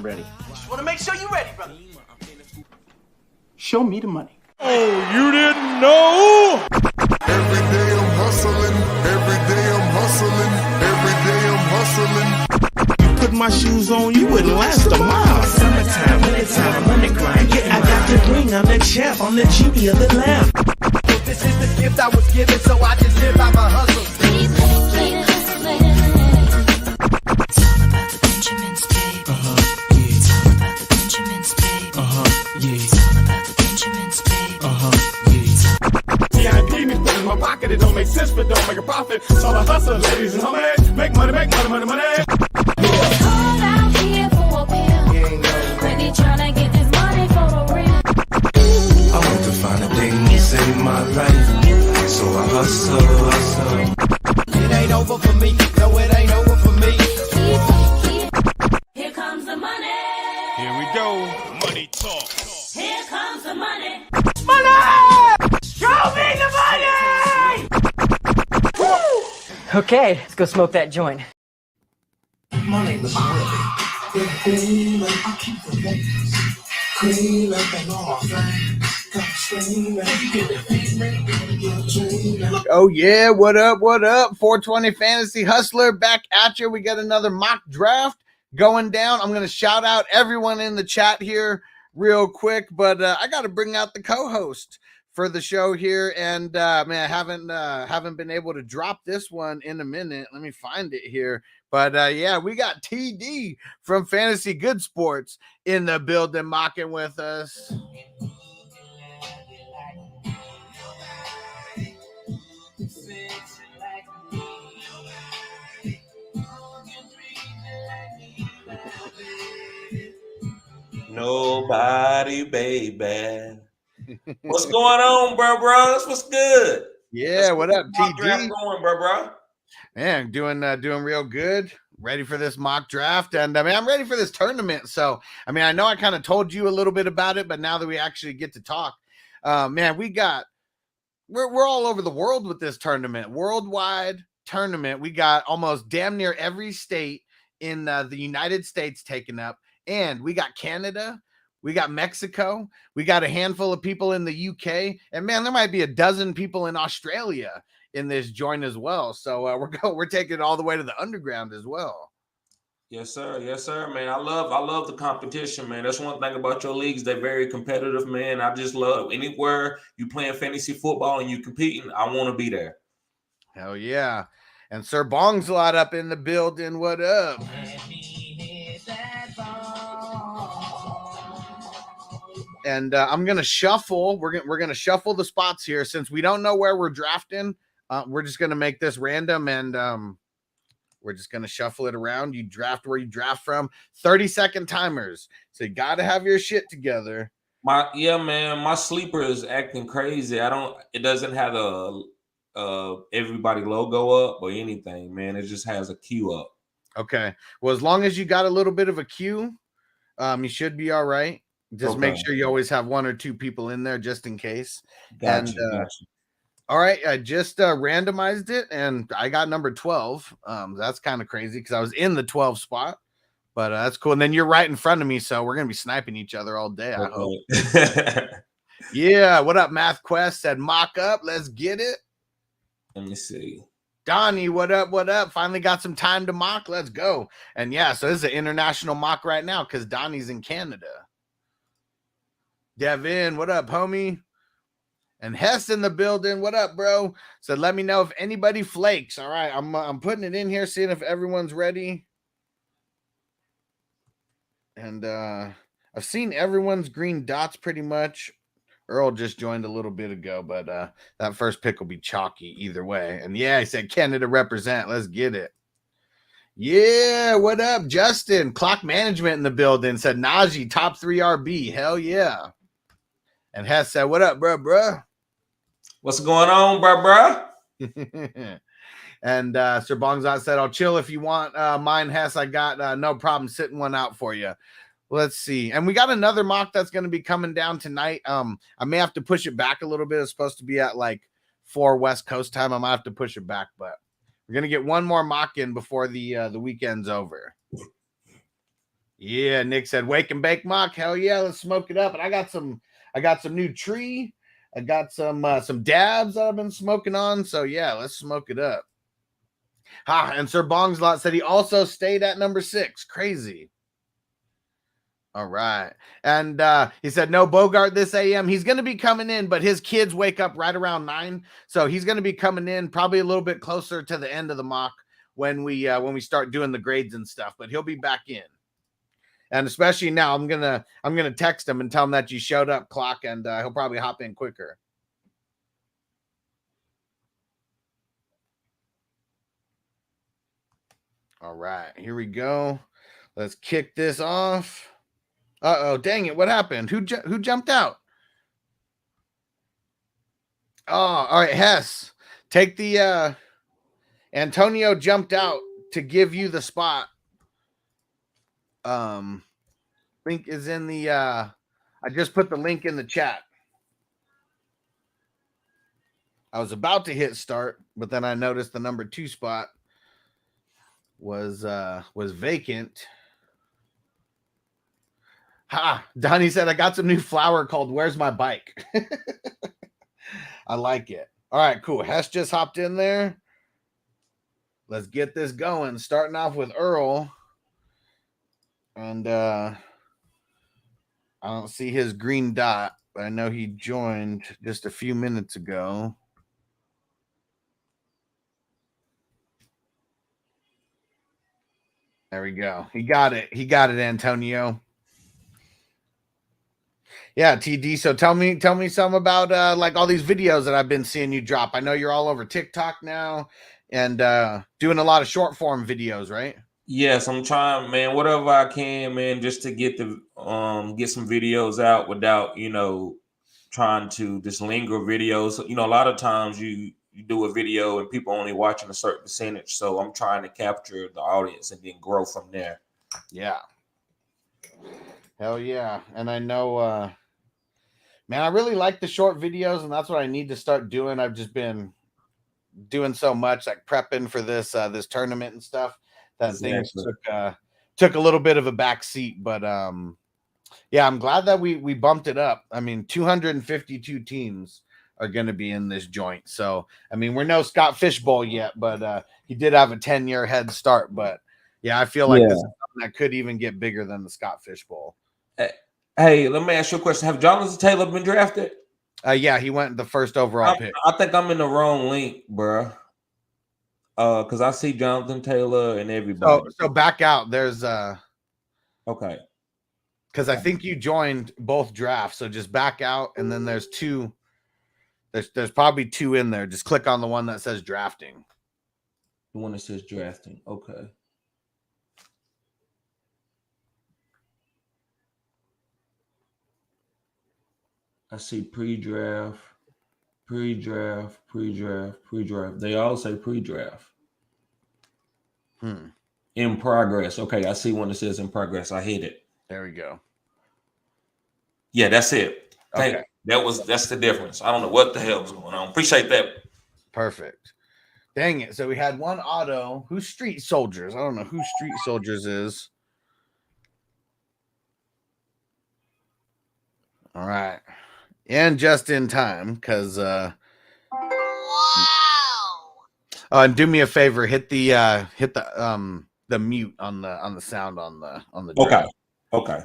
ready. Just want to make sure you're ready, brother. Show me the money. Oh, you didn't know? Every day I'm hustling. Every day I'm hustling. Every day I'm hustling. You put my shoes on, you wouldn't last a mile. Summertime, wintertime, I'm on the grind. Yeah, I got the ring, I'm the champ, I'm the genie of the lamp. This is the gift I was given, so I just live by my hustle. It's all about the Benjamins, baby. Yeah. It's all about the Benjamins, baby. Yeah. It's all about the Benjamins, baby. Yeah. VIP me put in my pocket, it don't make sense, but don't make a profit. So I hustle, ladies and homies. Make money, make money, money, money. It's cold out here for a pill. Really tryna get this money for the real. I want to find a thing to save my life, so I hustle. It ain't over for me. No, it ain't over for me. Here comes the money. Here we go. Money talk. Here comes the money. Show me the money! Okay, let's go smoke that joint. My name is Willie. I keep the babies. Clean up and all Oh yeah, what up, what up? 420 Fantasy Hustler back at you. We got another mock draft going down. I'm going to shout out everyone in the chat here real quick, but I got to bring out the co-host for the show here, and man, I haven't been able to drop this one in a minute. Let me find it here. But yeah, we got TD from FantasyGoodeSports in the building mocking with us. Nobody, baby. What's going on, bros? What's good? Yeah, what up, TD? Going, bro? Man, doing real good. Ready for this mock draft, and I mean, I'm ready for this tournament. So, I mean, I know I kind of told you a little bit about it, but now that we actually get to talk, man, we're all over the world with this tournament, worldwide tournament. We got almost damn near every state in the United States taken up, and we got Canada. We got Mexico. We got a handful of people in the UK, and man, there might be a dozen people in Australia in this joint as well. So we're taking it all the way to the underground as well. Yes, sir. Yes, sir, man. I love the competition, man. That's one thing about your leagues. They're very competitive, man. I just love anywhere you playing fantasy football and you competing, I want to be there. Hell yeah. And Sir Bong's a lot up in the building. What up? And I'm going to shuffle. We're going to shuffle the spots here since we don't know where we're drafting. We're just going to make this random, and we're just going to shuffle it around. You draft where you draft from. 30-second timers. So you got to have your shit together. My sleeper is acting crazy. It doesn't have a everybody logo up or anything, man. It just has a queue up. Okay. Well, as long as you got a little bit of a queue, you should be all right. Just make sure you always have one or two people in there just in case. Gotcha. All right, I just randomized it, and I got number 12. That's kind of crazy because I was in the 12 spot, but that's cool. And then you're right in front of me, so we're going to be sniping each other all day, I hope. Yeah, what up, Math Quest? Said mock up. Let's get it. Let me see. Donnie, what up, what up? Finally got some time to mock. Let's go. And yeah, so this is an international mock right now because Donnie's in Canada. Devin, what up, homie? And Hess in the building. What up, bro? So let me know if anybody flakes. All right, I'm putting it in here, seeing if everyone's ready. And I've seen everyone's green dots pretty much. Earl just joined a little bit ago, but that first pick will be chalky either way. And yeah, he said Canada represent. Let's get it. Yeah, what up, Justin? Clock management in the building. Said Najee, top 3 RB. Hell yeah. And Hess said, what up, bro? What's going on, bro? And Sir Bongzot said, I'll chill if you want mine, Hess. I got no problem sitting one out for you. Let's see. And we got another mock that's going to be coming down tonight. I may have to push it back a little bit. It's supposed to be at like 4 West Coast time. I might have to push it back, but we're going to get one more mock in before the weekend's over. Yeah, Nick said wake and bake mock. Hell yeah, let's smoke it up. And I got some new tree. I got some dabs that I've been smoking on. So yeah, let's smoke it up. And Sir Bongslot said he also stayed at number 6. Crazy. All right. And he said no Bogart this AM. He's going to be coming in, but his kids wake up right around 9. So he's going to be coming in probably a little bit closer to the end of the mock when we start doing the grades and stuff, but he'll be back in. And especially now, I'm gonna text him and tell him that you showed up, Clock, and he'll probably hop in quicker. All right, here we go. Let's kick this off. Uh-oh, dang it, what happened? Who jumped out? Oh, all right, Hess. Take the Antonio jumped out to give you the spot. Link is in the I just put the link in the chat. I was about to hit start, but then I noticed the number 2 spot was vacant. Donnie said I got some new flower called Where's My Bike? I like it. All right, cool. Hess just hopped in there. Let's get this going. Starting off with Earl. And I don't see his green dot, but I know he joined just a few minutes ago. There we go. He got it. He got it, Antonio. Yeah, TD. So tell me some about like all these videos that I've been seeing you drop. I know you're all over TikTok now and doing a lot of short form videos, right? Yes, I'm trying, man, whatever I can, man, just to get the get some videos out without, trying to just linger videos. A lot of times you do a video and people only watching a certain percentage. So I'm trying to capture the audience and then grow from there. Yeah. Hell yeah. And I know man, I really like the short videos, and that's what I need to start doing. I've just been doing so much, like prepping for this this tournament and stuff, that Exactly. things took a little bit of a back seat. But yeah, I'm glad that we bumped it up. I mean, 252 teams are going to be in this joint. So, I mean, we're no Scott Fishbowl yet, but he did have a 10-year head start. But yeah, I feel like this is something that could even get bigger than the Scott Fishbowl. Hey, let me ask you a question. Have Jonathan Taylor been drafted? Yeah, he went the first overall pick. I think I'm in the wrong link, bro. Because I see Jonathan Taylor and everybody. So back out. There's okay. Because I think you joined both drafts. So just back out, and then there's 2. There's probably 2 in there. Just click on the one that says drafting. The one that says drafting. Okay. I see pre-draft. They all say pre-draft. In progress. Okay, I see one that says in progress. I hit it. There we go. Yeah, that's it. Okay. That's the difference. I don't know what the hell was going on. Appreciate that. Perfect. Dang it. So we had one auto. Who's Street Soldiers? I don't know who Street Soldiers is. All right. And just in time, because and do me a favor, hit the mute on the sound on the drive. Okay.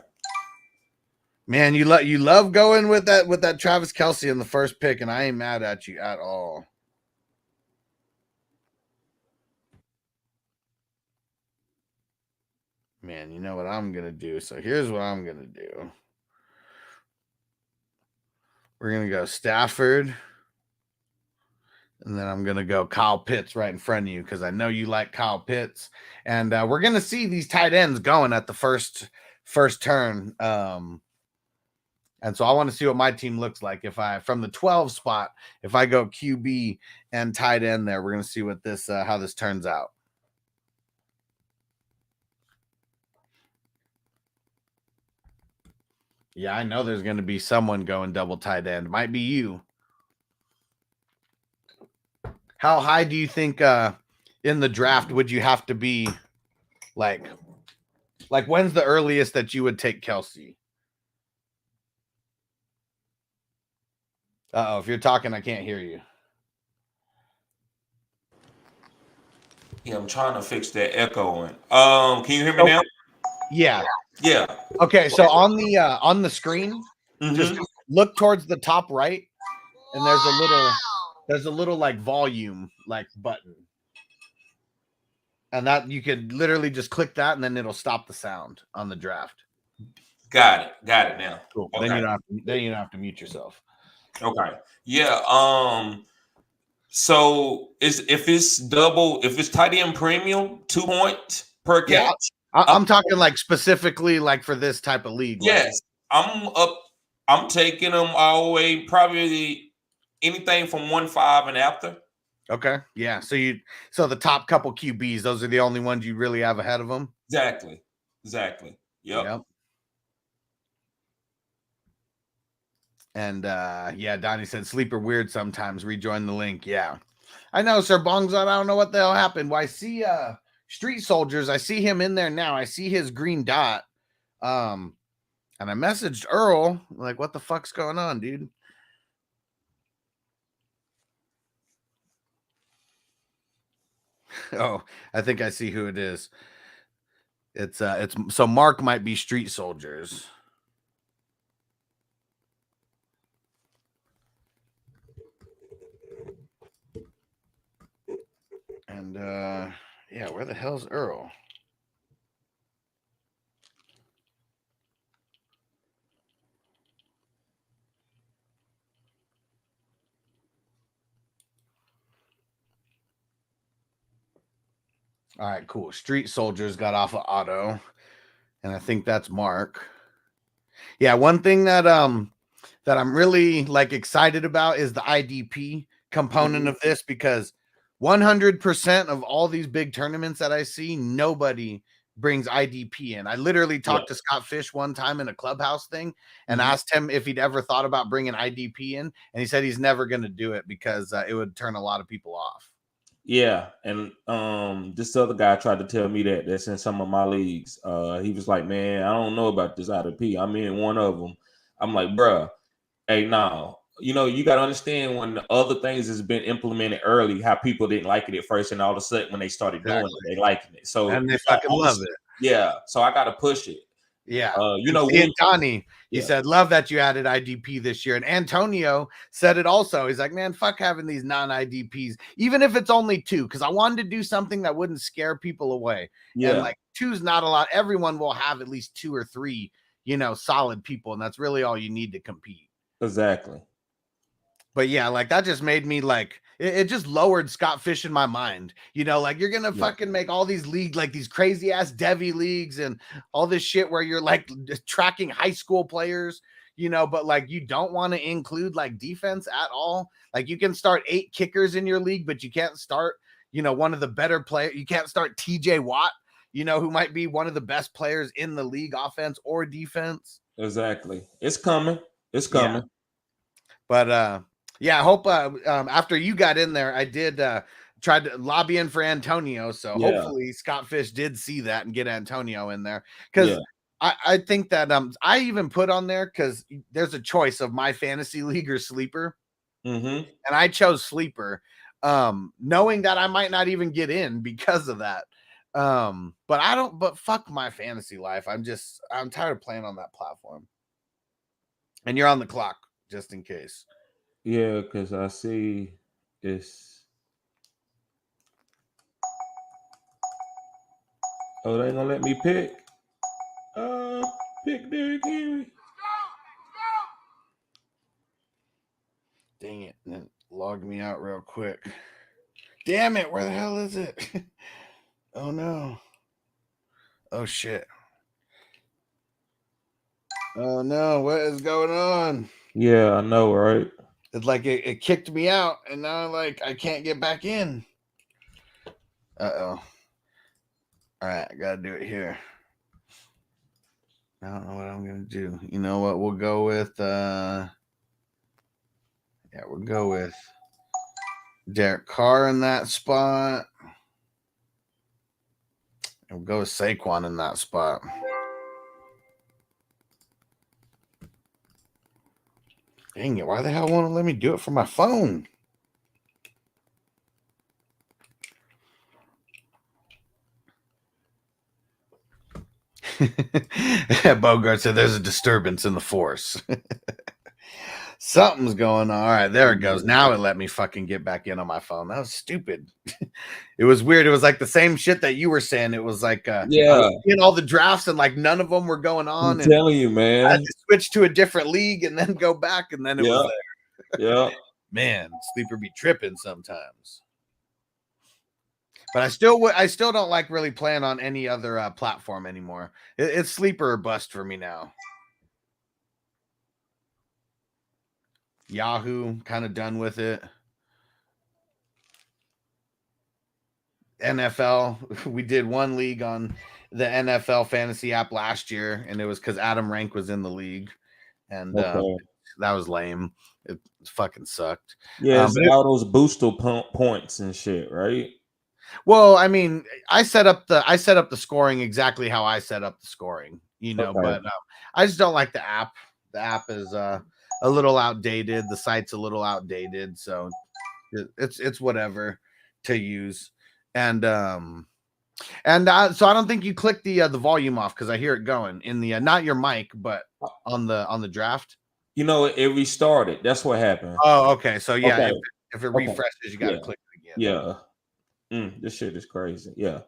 Man, you love going with that Travis Kelce in the first pick, and I ain't mad at you at all. Man, you know what I'm gonna do. So here's what I'm gonna do. We're going to go Stafford. And then I'm going to go Kyle Pitts right in front of you because I know you like Kyle Pitts. And we're going to see these tight ends going at the first turn. And so I want to see what my team looks like. If I, from the 12 spot, if I go QB and tight end there, we're going to see what this, how this turns out. Yeah, I know there's going to be someone going double tight end. Might be you. How high do you think in the draft would you have to be, like, Like, when's the earliest that you would take Kelsey? Uh-oh, if you're talking, I can't hear you. Yeah, I'm trying to fix that echoing. Can you hear me now? Yeah. Yeah. Okay, so on the screen, just look towards the top right, and there's a little like volume like button. And that you could literally just click that and then it'll stop the sound on the draft. Got it now. Cool. Okay. Then you don't have to mute yourself. Okay. Yeah. So if it's tight end premium, 2 points per catch. Yeah, I'm talking like specifically like for this type of league. Yes, I'm taking them all the way, probably anything from 1.5 and after. Okay. Yeah. So the top couple QBs, those are the only ones you really have ahead of them. Exactly. Yep. And yeah, Donnie said sleeper weird sometimes. Rejoin the link. Yeah. I know, Sir Bongs. I don't know what the hell happened. Well, I see Street Soldiers. I see him in there now. I see his green dot. And I messaged Earl, like, what the fuck's going on, dude? Oh, I think I see who it is. It's so Mark might be Street Soldiers. And yeah, where the hell's Earl? All right, cool. Street Soldiers got off of auto, and I think that's Mark. Yeah, one thing that I'm really like excited about is the IDP component of this, because 100% of all these big tournaments that I see, nobody brings IDP in. I literally talked to Scott Fish one time in a clubhouse thing and asked him if he'd ever thought about bringing IDP in, and he said he's never going to do it because it would turn a lot of people off. Yeah, and this other guy tried to tell me that's in some of my leagues. He was like, "Man, I don't know about this IDP. I'm in one of them." I'm like, "Bruh, hey, no, you got to understand when the other things has been implemented early, how people didn't like it at first, and all of a sudden when they started doing it, they liking it. So and they fucking love it. Yeah, so I got to push it. Yeah. And Donnie, he said, love that you added IDP this year. And Antonio said it also. He's like, man, fuck having these non-IDPs, even if it's only 2, because I wanted to do something that wouldn't scare people away. Yeah. And like 2's not a lot. Everyone will have at least 2 or 3, solid people. And that's really all you need to compete. Exactly. But yeah, like that just made me like, it just lowered Scott Fish in my mind. Like you're going to fucking make all these leagues, like these crazy ass Devi leagues and all this shit where you're like tracking high school players, but like you don't want to include like defense at all. Like you can start 8 kickers in your league, but you can't start, one of the better players. You can't start TJ Watt, who might be one of the best players in the league, offense or defense. Exactly. It's coming. Yeah. But, yeah, I hope after you got in there, I did try to lobby in for Antonio. So hopefully Scott Fish did see that and get Antonio in there. Because I think that I even put on there because there's a choice of my fantasy league or sleeper. And I chose sleeper, knowing that I might not even get in because of that. But fuck my fantasy life. I'm tired of playing on that platform. And you're on the clock just in case. Yeah, because I see it's. Oh, they ain't gonna let me pick. Pick Derrick Henry. Dang it. And then log me out real quick. Damn it. Where the hell is it? Oh, no. Oh, shit. Oh, no. What is going on? Yeah, I know, right? It's like it kicked me out, and now like I can't get back in. Uh-oh. All right, I gotta do it here. I don't know what I'm gonna do. You know what? We'll go with we'll go with Derek Carr in that spot. We'll go with Saquon in that spot. Dang it, why the hell won't it let me do it from my phone? Bogart said there's a disturbance in the force. Something's going on. All right, there it goes. Now it let me fucking get back in on my phone. That was stupid. It was weird. It was like the same shit that you were saying. It was like I was seeing all the drafts and like none of them were going on. I'm telling you, man. I had to switch to a different league and then go back, and then it was there. Yeah. Man, Sleeper be tripping sometimes. But I still don't like really playing on any other platform anymore. It's Sleeper or bust for me now. Yahoo, kind of done with it. NFL, we did one league on the NFL fantasy app last year, and it was because Adam Rank was in the league, and that was lame. It fucking sucked. Yeah, it's all those booster points and shit, right? Well, I mean, I set up the scoring exactly how I set up the scoring, but I just don't like the app. The app is a little outdated. The site's a little outdated, so it's whatever to use. And so I don't think you click the volume off because I hear it going in the not your mic, but on the draft. It restarted. That's what happened. Oh, okay. So yeah, if it refreshes, you got to click it again. Yeah. This shit is crazy. Yeah.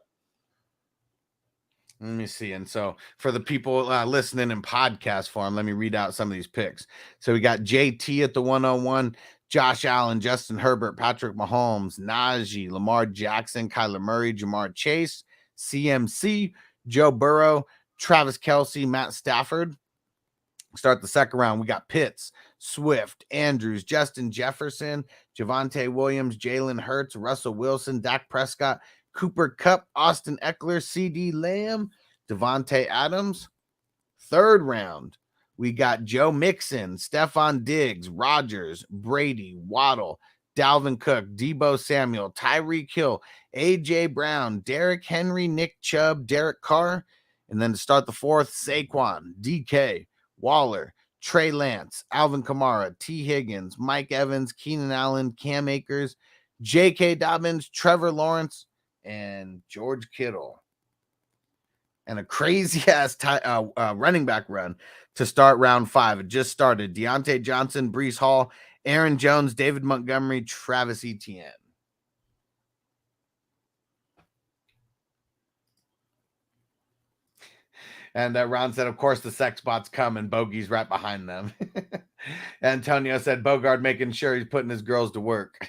Let me see. And so for the people listening in podcast form, let me read out some of these picks. So we got JT at the 101, Josh Allen, Justin Herbert, Patrick Mahomes, Najee, Lamar Jackson, Kyler Murray, Jamar Chase, CMC, Joe Burrow, Travis Kelce, Matt Stafford. Start the second round. We got Pitts, Swift, Andrews, Justin Jefferson, Javonte Williams, Jalen Hurts, Russell Wilson, Dak Prescott, Cooper Kupp, Austin Eckler, CD Lamb, Devontae Adams. Third round, we got Joe Mixon, Stephon Diggs, Rodgers, Brady, Waddle, Dalvin Cook, Debo Samuel, Tyreek Hill, AJ Brown, Derrick Henry, Nick Chubb, Derek Carr. And then to start the fourth, Saquon, DK, Waller, Trey Lance, Alvin Kamara, T. Higgins, Mike Evans, Keenan Allen, Cam Akers, J.K. Dobbins, Trevor Lawrence, and George Kittle. And a crazy-ass running back run to start round 5. It just started. Deontay Johnson, Breece Hall, Aaron Jones, David Montgomery, Travis Etienne. And Ron said, of course, the sex bots come and Bogey's right behind them. Antonio said, Bogard making sure he's putting his girls to work.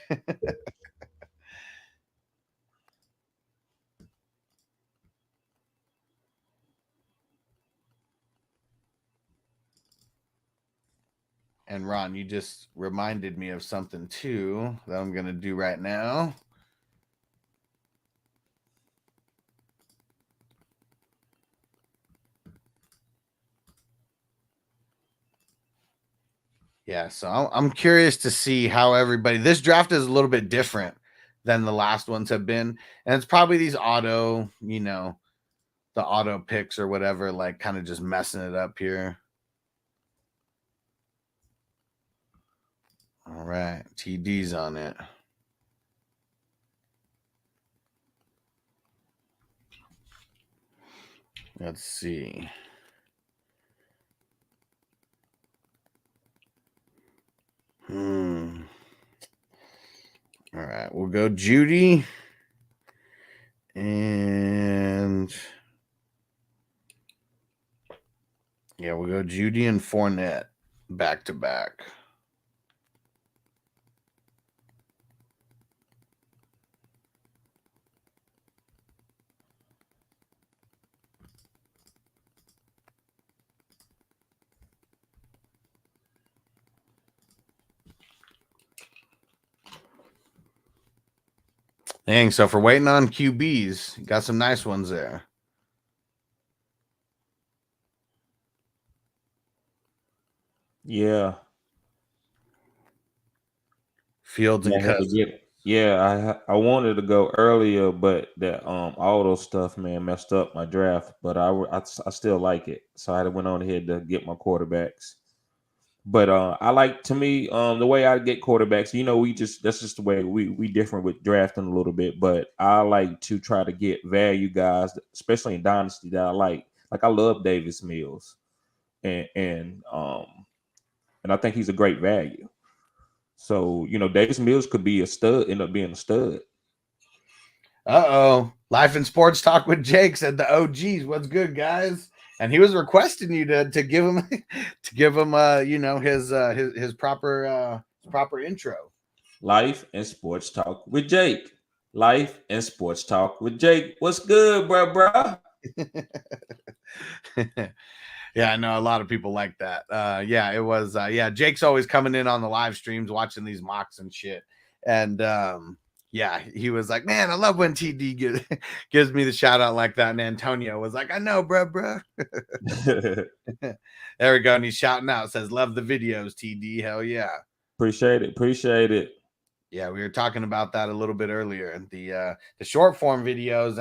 And Ron, you just reminded me of something too that I'm going to do right now. Yeah, so I'm curious to see how everybody. This draft is a little bit different than the last ones have been, and it's probably these auto, the auto picks or whatever, like kind of just messing it up here. All right, TD's on it. Let's see. All right, we'll go Judy and we'll go Judy and Fournette back to back. Dang, so for waiting on QBs, got some nice ones there. Yeah. Fields and Cousins. Yeah, I wanted to go earlier, but that auto stuff, man, messed up my draft. But I still like it, so I went on ahead to get my quarterbacks. But I like, to me, the way I get quarterbacks. That's just the way we different with drafting a little bit. But I like to try to get value guys, especially in dynasty, that I like. Like, I love Davis Mills, and I think he's a great value. So Davis Mills could be a stud, end up being a stud. Life and Sports Talk with Jake said the OGs. What's good, guys? And he was requesting you to give him his proper intro. Life and Sports Talk with Jake. Life and Sports Talk with Jake. What's good, bro? Yeah, I know a lot of people like that. Yeah, it was. Jake's always coming in on the live streams, watching these mocks and shit. And yeah, he was like, man, I love when TD gives me the shout out like that. And Antonio was like, I know, bro. There we go. And he's shouting out, says, love the videos, TD. Hell yeah. Appreciate it. Yeah, we were talking about that a little bit earlier. The short form videos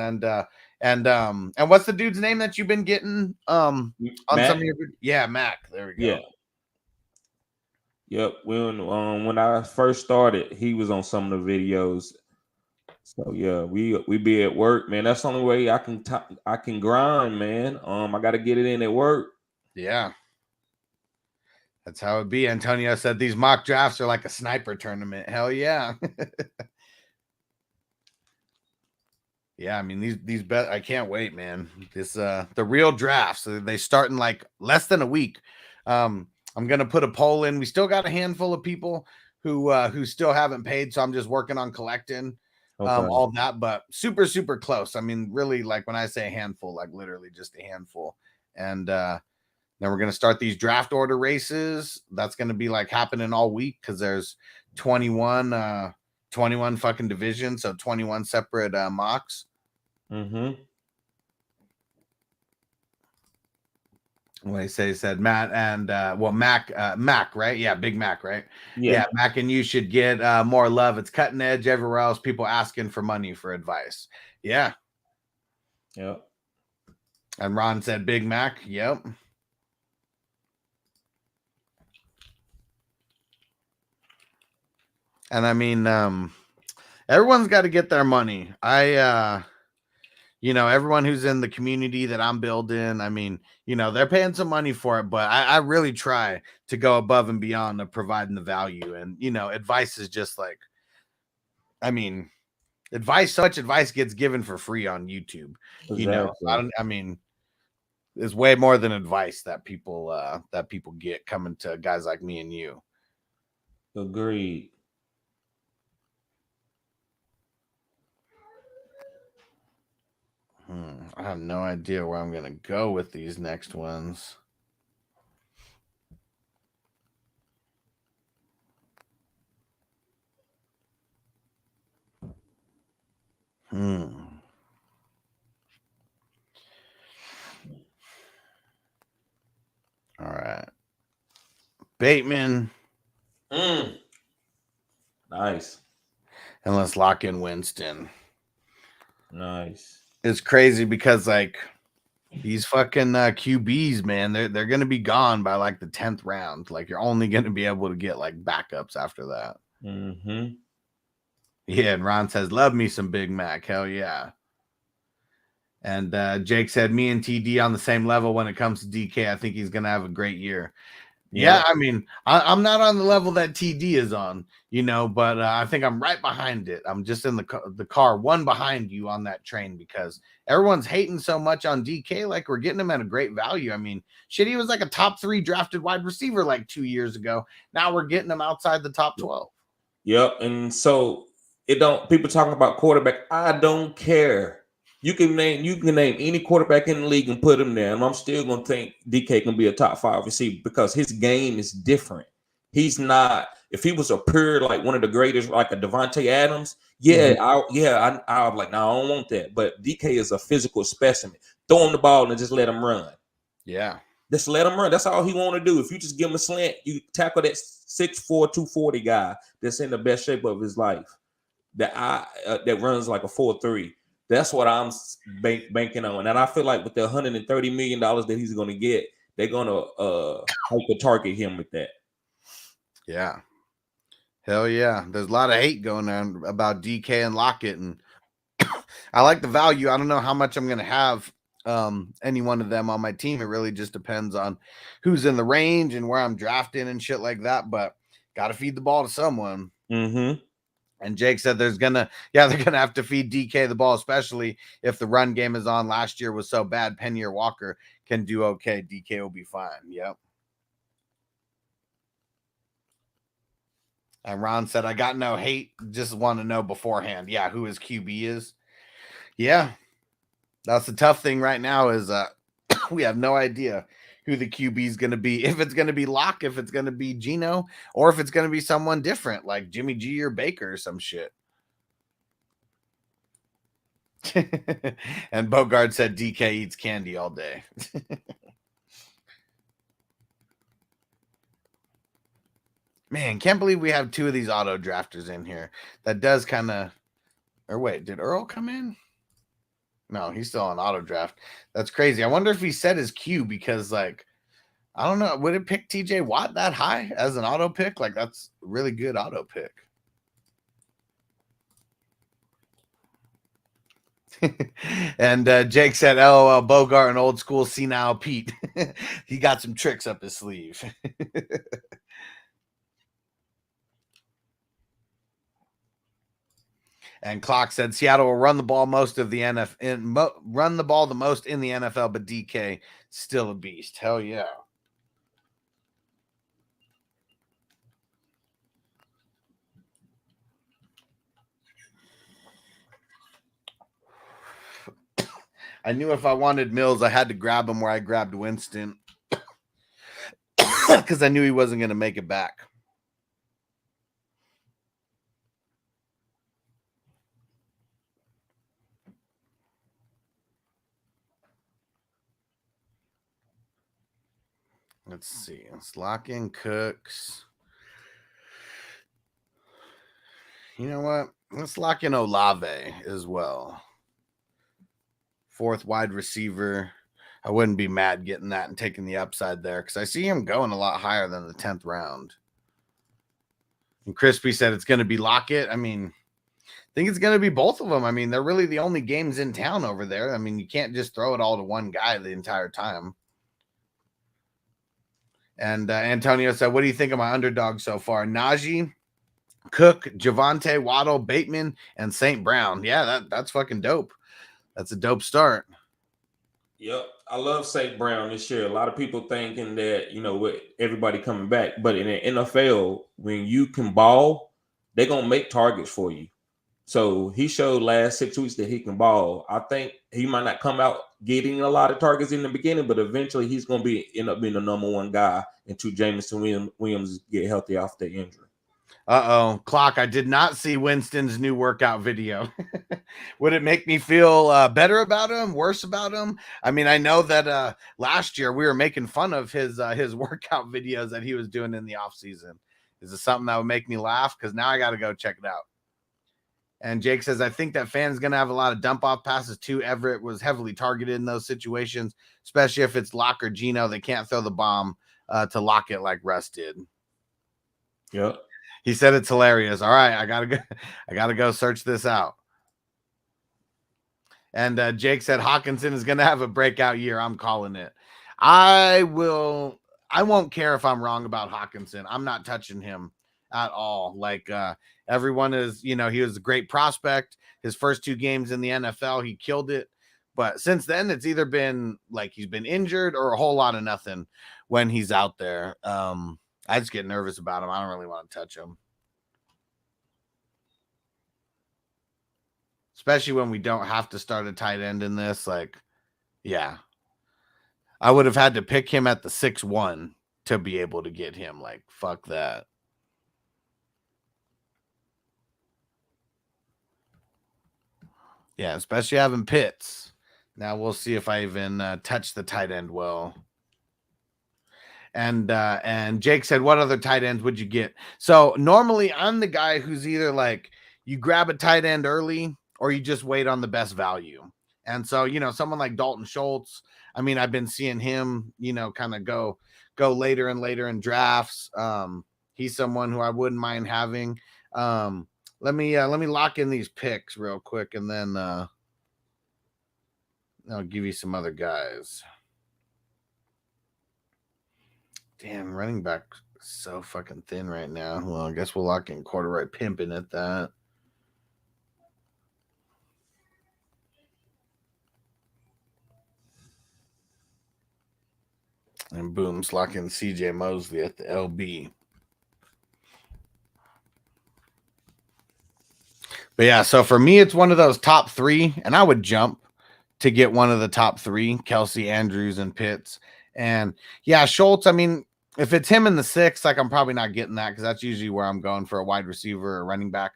and what's the dude's name that you've been getting on Mac? some of your Mac. There we go. Yeah. Yep. When I first started, he was on some of the videos. So yeah, we be at work, man. That's the only way I can grind, man. I got to get it in at work. Yeah. That's how it be. Antonio said these mock drafts are like a sniper tournament. Hell yeah. Yeah, I mean these bet I can't wait, man. This the real drafts. They start in like less than a week. I'm gonna put a poll in. We still got a handful of people who still haven't paid, so I'm just working on collecting all that, but super close. I mean, really, like when I say a handful, like literally just a handful. And then we're going to start these draft order races. That's going to be like happening all week because there's 21 fucking divisions, so 21 separate mocks. Mm-hmm. What he said Matt and Mac, right? Yeah, Big Mac, right? Yeah, Mac and you should get more love. It's cutting edge everywhere else. People asking for money for advice. Yeah. Yep. And Ron said Big Mac. Yep. And I mean, everyone's got to get their money. Everyone who's in the community that I'm building, I mean, they're paying some money for it, but I really try to go above and beyond of providing the value. And, advice is just like, I mean, so much advice gets given for free on YouTube. Exactly. There's way more than advice that people get coming to guys like me and you. Agreed. I have no idea where I'm going to go with these next ones. All right. Bateman. Nice. And let's lock in Winston. Nice. It's crazy because like these fucking QBs, man, they're gonna be gone by like the 10th round. Like you're only gonna be able to get like backups after that. Mm-hmm. Yeah, and Ron says, "Love me some Big Mac, hell yeah." And Jake said, "Me and TD on the same level when it comes to DK. I think he's gonna have a great year." Yeah, I mean, I'm not on the level that TD is on, but I think I'm right behind it. I'm just in the car, one behind you on that train because everyone's hating so much on DK. Like we're getting him at a great value. I mean, shit, he was like a top 3 drafted wide receiver like 2 years ago. Now we're getting him outside the top 12. Yep. And so people talking about quarterback. I don't care. You can name any quarterback in the league and put him there, and I'm still gonna think DK can be a top 5 receiver because his game is different. He's not. If he was a pure like one of the greatest, like a Devontae Adams, I was like, no, I don't want that. But DK is a physical specimen. Throw him the ball and just let him run. Yeah, just let him run. That's all he want to do. If you just give him a slant, you tackle that 6'4", 240 guy that's in the best shape of his life. that runs like a 4.3. That's what I'm banking on, and I feel like with the $130 million that he's going to get, they're going to hyper target him with that. Yeah, hell yeah. There's a lot of hate going on about DK and Lockett, and I like the value. I don't know how much I'm going to have any one of them on my team. It really just depends on who's in the range and where I'm drafting and shit like that. But got to feed the ball to someone. Mm-hmm. And Jake said they're gonna have to feed DK the ball, especially if the run game is on. Last year was so bad. Penny or Walker can do okay. DK will be fine. Yep. And Ron said, I got no hate, just want to know beforehand. Yeah, who his QB is. Yeah. That's the tough thing right now is we have no idea who the QB is going to be. If it's going to be Locke, if it's going to be Geno, or if it's going to be someone different like Jimmy G or Baker or some shit. And Bogard said DK eats candy all day. Man, can't believe we have two of these auto drafters in here. That does kind of... Or wait, did Earl come in? No, he's still on auto draft. That's crazy. I wonder if he set his Q because, like, I don't know. Would it pick TJ Watt that high as an auto pick? Like, that's a really good auto pick. And Jake said, LOL, Bogart, an old school senile Pete. He got some tricks up his sleeve. And Clock said Seattle will run the ball most of the NFL, run the ball the most in the NFL, but DK still a beast. Hell yeah. I knew if I wanted Mills, I had to grab him where I grabbed Winston because I knew he wasn't going to make it back. Let's see. Let's lock in Cooks. You know what? Let's lock in Olave as well. Fourth wide receiver. I wouldn't be mad getting that and taking the upside there because I see him going a lot higher than the 10th round. And Crispy said it's going to be Lockett. I mean, I think it's going to be both of them. I mean, they're really the only games in town over there. I mean, you can't just throw it all to one guy the entire time. And Antonio said, what do you think of my underdog so far? Najee, Cook, Javonte, Waddle, Bateman, and St. Brown. Yeah, that's fucking dope. That's a dope start. Yep. I love St. Brown this year. A lot of people thinking that, you know, with everybody coming back, but in the NFL, when you can ball, they're going to make targets for you. So he showed last 6 weeks that he can ball. I think he might not come out getting a lot of targets in the beginning, but eventually he's going to end up being the number one guy until Jameson Williams get healthy off the injury. Uh-oh. Clock, I did not see Winston's new workout video. Would it make me feel better about him, worse about him? I mean, I know that last year we were making fun of his workout videos that he was doing in the offseason. Is it something that would make me laugh? Because now I got to go check it out. And Jake says, I think that Fan's going to have a lot of dump-off passes too. Everett was heavily targeted in those situations, especially if it's Locke or Geno. They can't throw the bomb to Lockett like Russ did. Yep. He said it's hilarious. All right, I gotta go search this out. And Jake said Hawkinson is gonna have a breakout year. I'm calling it. I won't care if I'm wrong about Hawkinson. I'm not touching him at all. Like everyone is, you know, he was a great prospect. His first 2 games in the NFL, he killed it. But since then, it's either been like he's been injured or a whole lot of nothing when he's out there. I just get nervous about him. I don't really want to touch him. Especially when we don't have to start a tight end in this. Like, yeah. I would have had to pick him at the 6-1 to be able to get him. Like, fuck that. Yeah, especially having Pitts. Now we'll see if I even touch the tight end well. And Jake said, what other tight ends would you get? So normally I'm the guy who's either like, you grab a tight end early or you just wait on the best value. And so, someone like Dalton Schultz, I mean, I've been seeing him, kind of go later and later in drafts. He's someone who I wouldn't mind having. Let me lock in these picks real quick, and then I'll give you some other guys. Damn, running back so fucking thin right now. Well, I guess we'll lock in Corduroy Pimpin at that. And boom, lock in CJ Mosley at the LB. But yeah, so for me, it's one of those top 3, and I would jump to get one of the top 3, Kelsey, Andrews, and Pitts. And yeah, Schultz, I mean, if it's him in the 6th, like, I'm probably not getting that because that's usually where I'm going for a wide receiver or running back.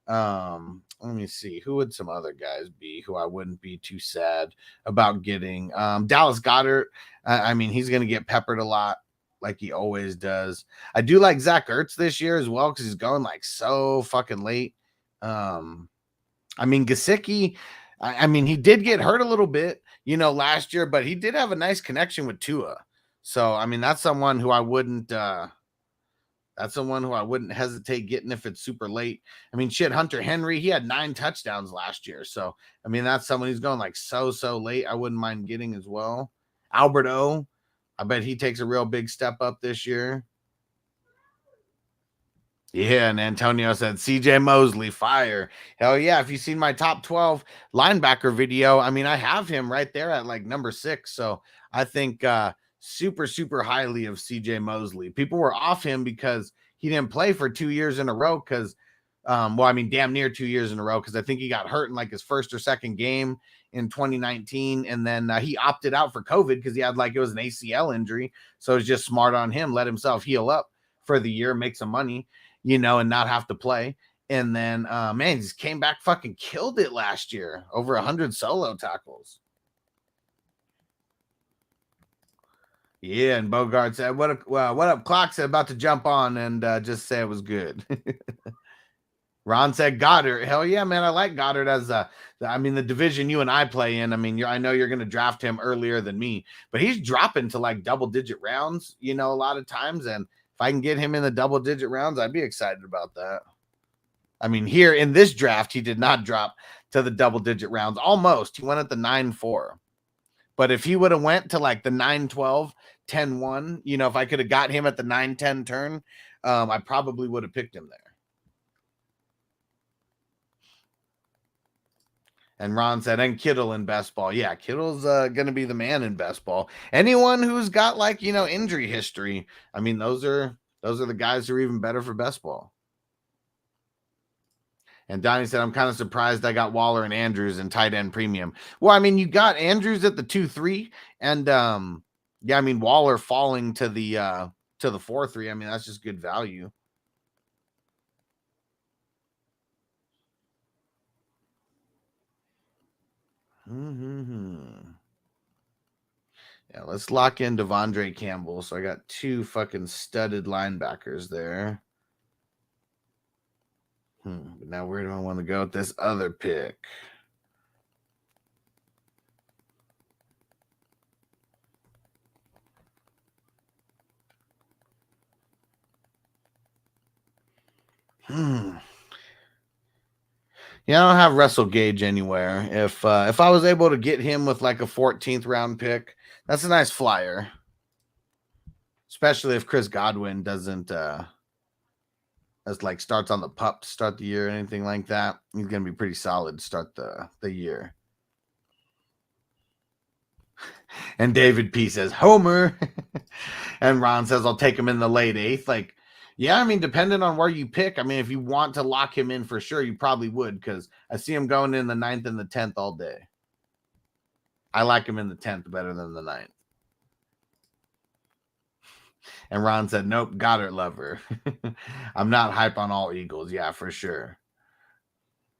Let me see. Who would some other guys be who I wouldn't be too sad about getting? Dallas Goedert. I mean, he's going to get peppered a lot like he always does. I do like Zach Ertz this year as well because he's going like so fucking late. I mean, Gesicki, I mean, he did get hurt a little bit, last year, but he did have a nice connection with Tua. So, I mean, that's someone who I wouldn't hesitate getting if it's super late. I mean, shit, Hunter Henry, he had 9 touchdowns last year. So, I mean, that's someone who's going like so late. I wouldn't mind getting as well. Albert O, I bet he takes a real big step up this year. Yeah, and Antonio said CJ Mosley, fire. Hell yeah. If you've seen my top 12 linebacker video, I mean, I have him right there at like number 6. So I think super highly of CJ Mosley. People were off him because he didn't play for 2 years in a row because, damn near 2 years in a row because I think he got hurt in like his first or second game in 2019. And then he opted out for COVID because he had it was an ACL injury. So it's just smart on him. Let himself heal up for the year, make some money, and not have to play. And then, he just came back, fucking killed it last year. Over 100 solo tackles. Yeah, and Bogart said, what up, Clock said, about to jump on and just say it was good. Ron said Goddard. Hell yeah, man. I like Goddard as the division you and I play in. I mean, I know you're going to draft him earlier than me, but he's dropping to like double-digit rounds, a lot of times. And if I can get him in the double-digit rounds, I'd be excited about that. I mean, here in this draft, he did not drop to the double-digit rounds. Almost. He went at the 9-4. But if he would have went to like the 9-12, 10-1, if I could have got him at the 9-10 turn, I probably would have picked him there. And Ron said, and Kittle in best ball. Yeah, Kittle's going to be the man in best ball. Anyone who's got injury history, I mean, those are the guys who are even better for best ball. And Donnie said, I'm kind of surprised I got Waller and Andrews in tight end premium. Well, I mean, you got Andrews at the 2-3 and Waller falling to the 4-3. I mean, that's just good value. Yeah, let's lock in Devondre Campbell. So I got 2 fucking studded linebackers there. But now where do I want to go with this other pick? Yeah, I don't have Russell Gage anywhere. If I was able to get him with like a 14th round pick, that's a nice flyer. Especially if Chris Godwin doesn't starts on the pup to start the year or anything like that. He's gonna be pretty solid to start the year. And David P says Homer. And Ron says I'll take him in the late 8th. Yeah, I mean, depending on where you pick, I mean, if you want to lock him in for sure, you probably would, because I see him going in the 9th and the 10th all day. I like him in the 10th better than the 9th. And Ron said, nope, Goddard lover. I'm not hype on all Eagles. Yeah, for sure.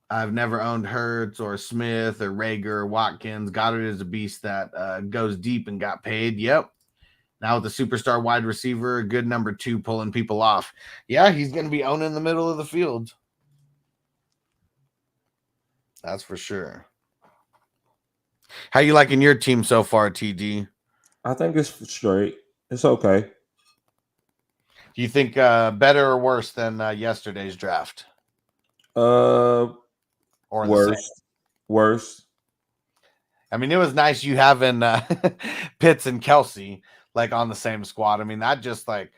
I've never owned Hurts or Smith or Rager or Watkins. Goddard is a beast that goes deep and got paid. Yep. Now with the superstar wide receiver, a good number 2 pulling people off. Yeah, he's going to be owning the middle of the field. That's for sure. How you liking your team so far, TD? I think it's straight. It's okay. Do you think better or worse than yesterday's draft? Uh, Or the same? worse. Worse. I mean, it was nice you having Pitts and Kelsey like on the same squad. I mean, that just like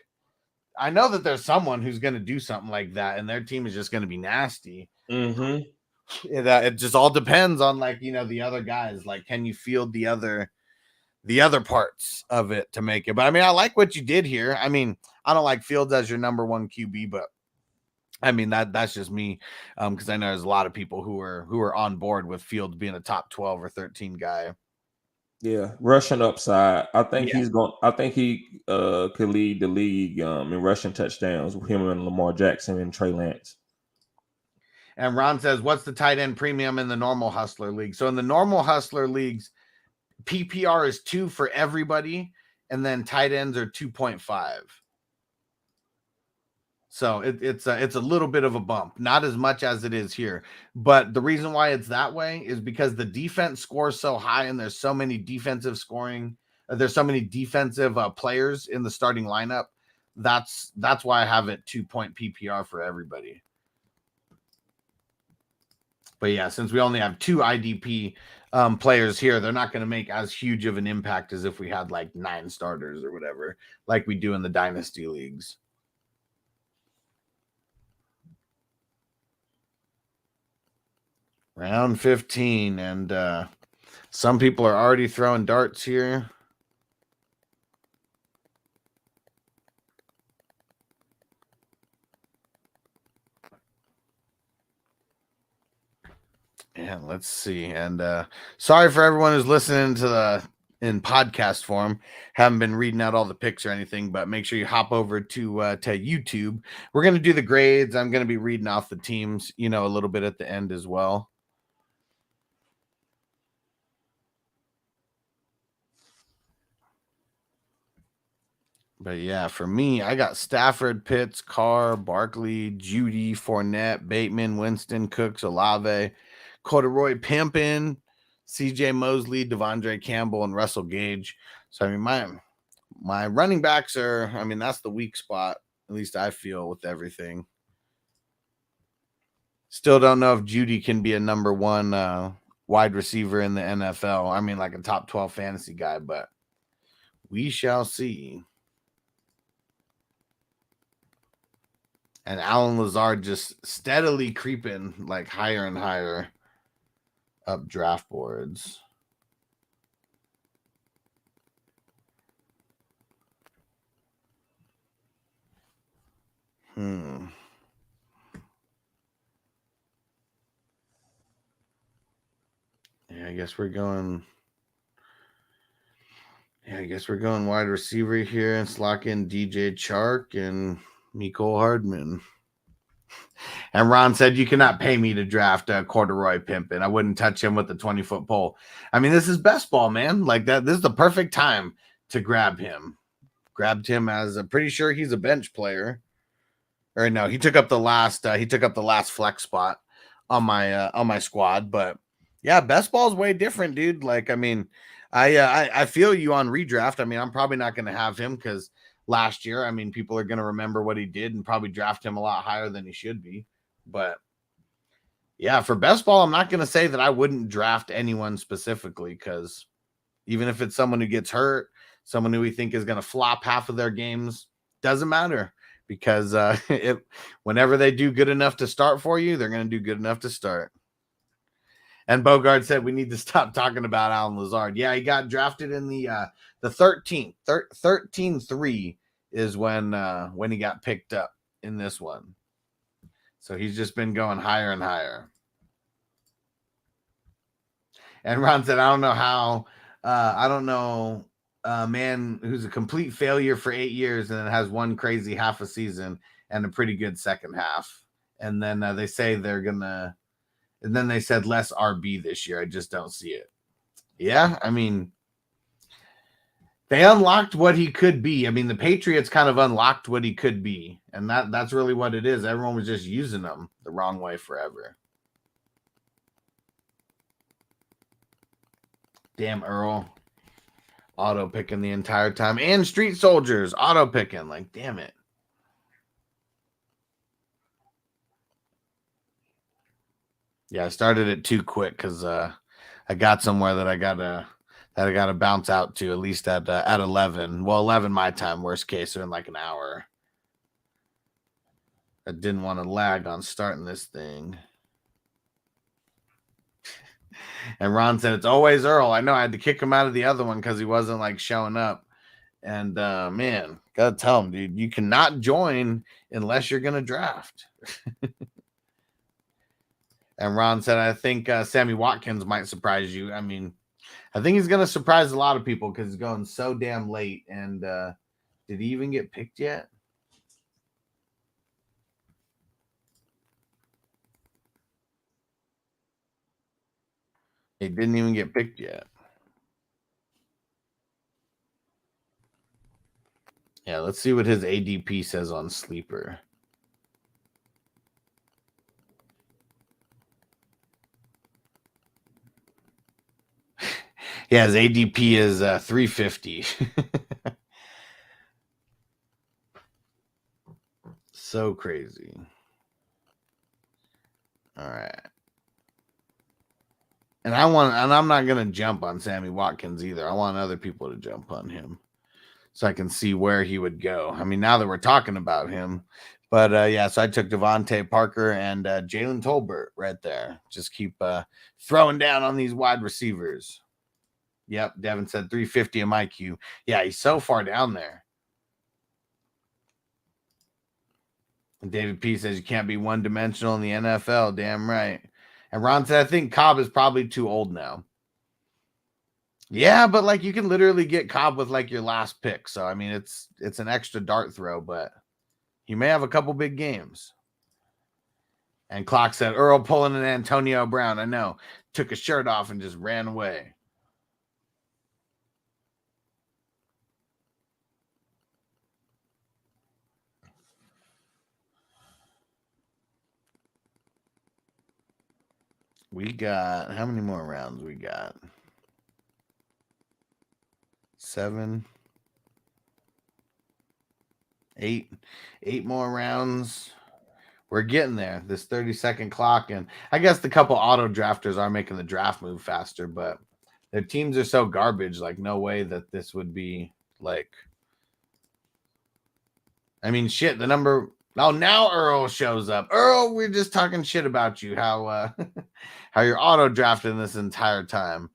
I know that there's someone who's going to do something like that, and their team is just going to be nasty. Mm-hmm. It just all depends on like the other guys. Like, can you field the other parts of it to make it? But I mean, I like what you did here. I mean, I don't like Fields as your number one QB, but I mean that's just me, because I know there's a lot of people who are on board with Fields being a top 12 or 13 guy. Yeah, rushing upside. I think Yeah. he's going. I think he could lead the league in rushing touchdowns with him and Lamar Jackson and Trey Lance. And Ron says, what's the tight end premium in the normal hustler league? So in the normal hustler leagues, PPR is 2 for everybody, and then tight ends are 2.5. So it's a little bit of a bump, not as much as it is here. But the reason why it's that way is because the defense scores so high, and there's so many defensive players in the starting lineup. That's why I have it 2-point PPR for everybody. But yeah, since we only have 2 IDP players here, they're not going to make as huge of an impact as if we had like 9 starters or whatever, like we do in the dynasty leagues. Round 15, and some people are already throwing darts here. And let's see. And sorry for everyone who's listening to in podcast form. Haven't been reading out all the picks or anything, but make sure you hop over to YouTube. We're going to do the grades. I'm going to be reading off the teams, a little bit at the end as well. But yeah, for me, I got Stafford, Pitts, Carr, Barkley, Judy, Fournette, Bateman, Winston, Cooks, Olave, Corduroy, Pimpin, CJ Mosley, Devondre Campbell, and Russell Gage. So I mean, my running backs are, I mean, that's the weak spot, at least I feel, with everything. Still don't know if Judy can be a number 1 wide receiver in the NFL. I mean, like a top 12 fantasy guy, but we shall see. And Alan Lazard just steadily creeping like higher and higher up draft boards. Yeah, I guess we're going. Yeah, I guess we're going wide receiver here. Let's lock in DJ Chark and Mecole Hardman. And Ron said, you cannot pay me to draft Corduroy Pimpin. I wouldn't touch him with the 20-foot pole. I mean, this is best ball, man. Like that. This is the perfect time to grab him. Grabbed him as pretty sure he's a bench player. Or no, he took up the last flex spot on my squad. But yeah, best ball is way different, dude. Like, I mean, I feel you on redraft. I mean, I'm probably not going to have him because last year, I mean, people are going to remember what he did and probably draft him a lot higher than he should be. But yeah, for best ball, I'm not going to say that I wouldn't draft anyone specifically, because even if it's someone who gets hurt, someone who we think is going to flop half of their games, doesn't matter, because whenever they do good enough to start for you, they're going to do good enough to start. And Bogard said we need to stop talking about Alan Lazard. Yeah, he got drafted in the 13th. 13-3 is when he got picked up in this one. So he's just been going higher and higher. And Ron said, I don't know a man who's a complete failure for 8 years and then has one crazy half a season and a pretty good second half. And then they say they're going to, and then they said less RB this year. I just don't see it. Yeah, I mean, they unlocked what he could be. I mean, the Patriots kind of unlocked what he could be. And that's really what it is. Everyone was just using him the wrong way forever. Damn, Earl. Auto picking the entire time. And Street Soldiers auto picking. Like, damn it. Yeah, I started it too quick because I got somewhere that I gotta bounce out to at least at 11. Well, 11 my time, worst case, so in like an hour. I didn't want to lag on starting this thing. And Ron said it's always Earl. I know I had to kick him out of the other one because he wasn't like showing up. And man, gotta tell him, dude, you cannot join unless you're gonna draft. And Ron said, I think Sammy Watkins might surprise you. I mean, I think he's gonna surprise a lot of people because he's going so damn late. And did he even get picked yet? He didn't even get picked yet. Yeah, let's see what his ADP says on Sleeper. Yeah, his ADP is 350. So crazy. All right. And I'm not gonna jump on Sammy Watkins either. I want other people to jump on him so I can see where he would go. I mean, now that we're talking about him, but yeah, so I took Devontae Parker and Jalen Tolbert right there. Just keep throwing down on these wide receivers. Yep, Devin said 350 in my queue. Yeah, he's so far down there. And David P says you can't be one-dimensional in the NFL. Damn right. And Ron said, I think Cobb is probably too old now. Yeah, but like you can literally get Cobb with like your last pick. So I mean it's an extra dart throw, but he may have a couple big games. And Clock said Earl pulling an Antonio Brown. I know. Took his shirt off and just ran away. We got how many more rounds we got? 7, 8 more rounds. We're getting there. This 30-second clock, and I guess the couple auto drafters are making the draft move faster, but their teams are so garbage. Like, no way that this would be like. I mean, shit. The number. Oh, now Earl shows up. Earl, we're just talking shit about you. How how you're auto drafting this entire time.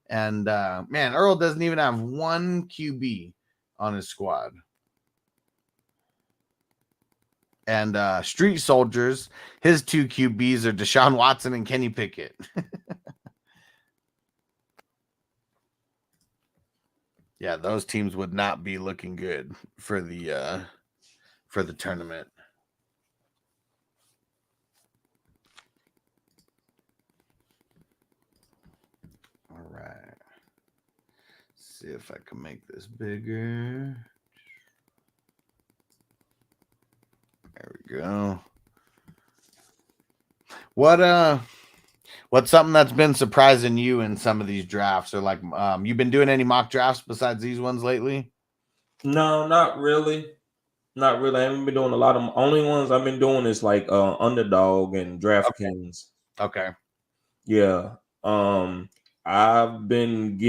And man, Earl doesn't even have one QB on his squad. And Street Soldiers, his 2 QBs are Deshaun Watson and Kenny Pickett. Yeah, those teams would not be looking good for the tournament. All right. See if I can make this bigger. There we go. What's something that's been surprising you in some of these drafts, or like you've been doing any mock drafts besides these ones lately? No, not really. Not really. I haven't been doing a lot of only ones I've been doing is like Underdog and DraftKings. Okay. Yeah. I've been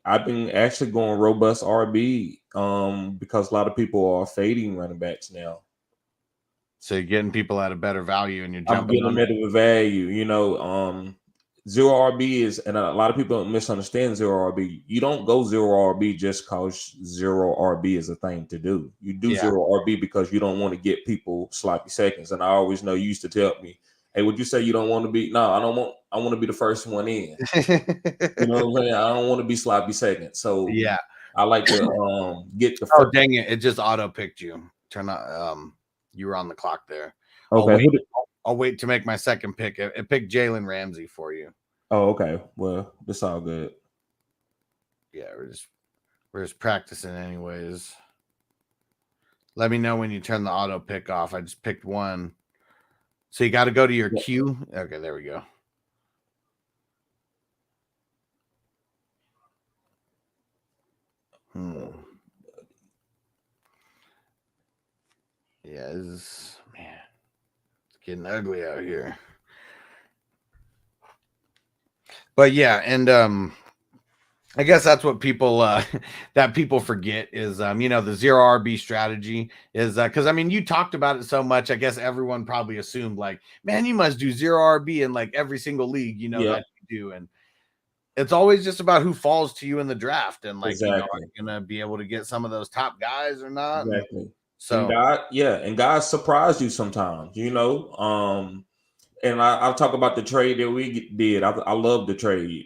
actually going robust RB because a lot of people are fading running backs now. So you're getting people at a better value and you're I'm jumping getting them at a value, zero RB is, and a lot of people misunderstand zero RB. You don't go zero RB just because zero RB is a thing to do. You do zero RB because you don't want to get people sloppy seconds. And I always know you used to tell me, hey, would you say you don't want to be? No, I want to be the first one in. You know what I'm saying? I don't want to be sloppy second. So yeah, I like to get the first. Oh, dang it. It just auto picked you. Turn on, you were on the clock there. Okay. I'll wait to make my second pick. It picked Jalen Ramsey for you. Oh, okay. Well, that's all good. Yeah, we're just practicing anyways. Let me know when you turn the auto pick off. I just picked one. So you got to go to your queue. Okay, there we go. Yeah, it's getting ugly out here. But yeah, and I guess that's what people that people forget is the zero RB strategy is because I mean you talked about it so much. I guess everyone probably assumed like, man, you must do zero RB in like every single league, that you do, and it's always just about who falls to you in the draft, and like are you gonna be able to get some of those top guys or not? Exactly. And so and guys surprise you sometimes, And I'll talk about the trade that we did. I love the trade.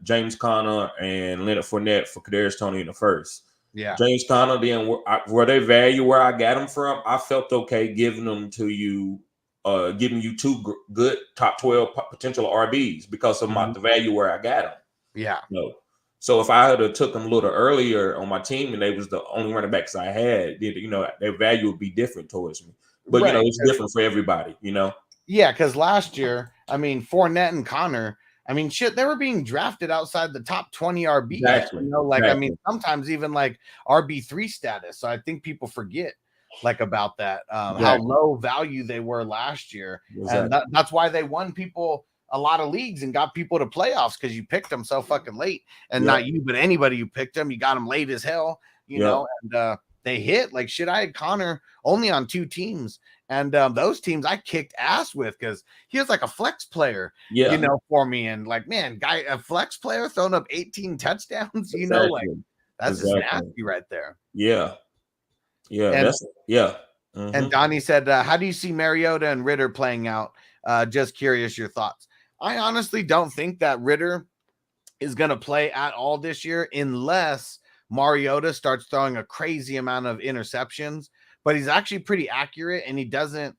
James Conner and Leonard Fournette for Kadarius Toney in the first. Yeah, James Conner, then where they value where I got them from, I felt okay giving them to you, giving you two good top 12 potential RBs because of the value where I got them. Yeah. No. So if I had took them a little earlier on my team and they was the only running backs I had, their value would be different towards me. But it's different for everybody, Yeah, because last year, I mean, Fournette and Connor, I mean, shit, they were being drafted outside the top 20 RBs. Exactly. I mean, sometimes even like RB3 status. So I think people forget about that, how low value they were last year. And that's why they won people a lot of leagues and got people to playoffs, because you picked them so fucking late. And not you, but anybody who picked them, you got them late as hell, and they hit like shit. I had Connor only on 2 teams. And those teams I kicked ass with because he was like a flex player, for me. And like, man, a flex player throwing up 18 touchdowns, that's just nasty right there. Yeah. And, Mm-hmm. And Donnie said, how do you see Mariota and Ritter playing out? Just curious your thoughts. I honestly don't think that Ritter is going to play at all this year unless Mariota starts throwing a crazy amount of interceptions. But he's actually pretty accurate, and he doesn't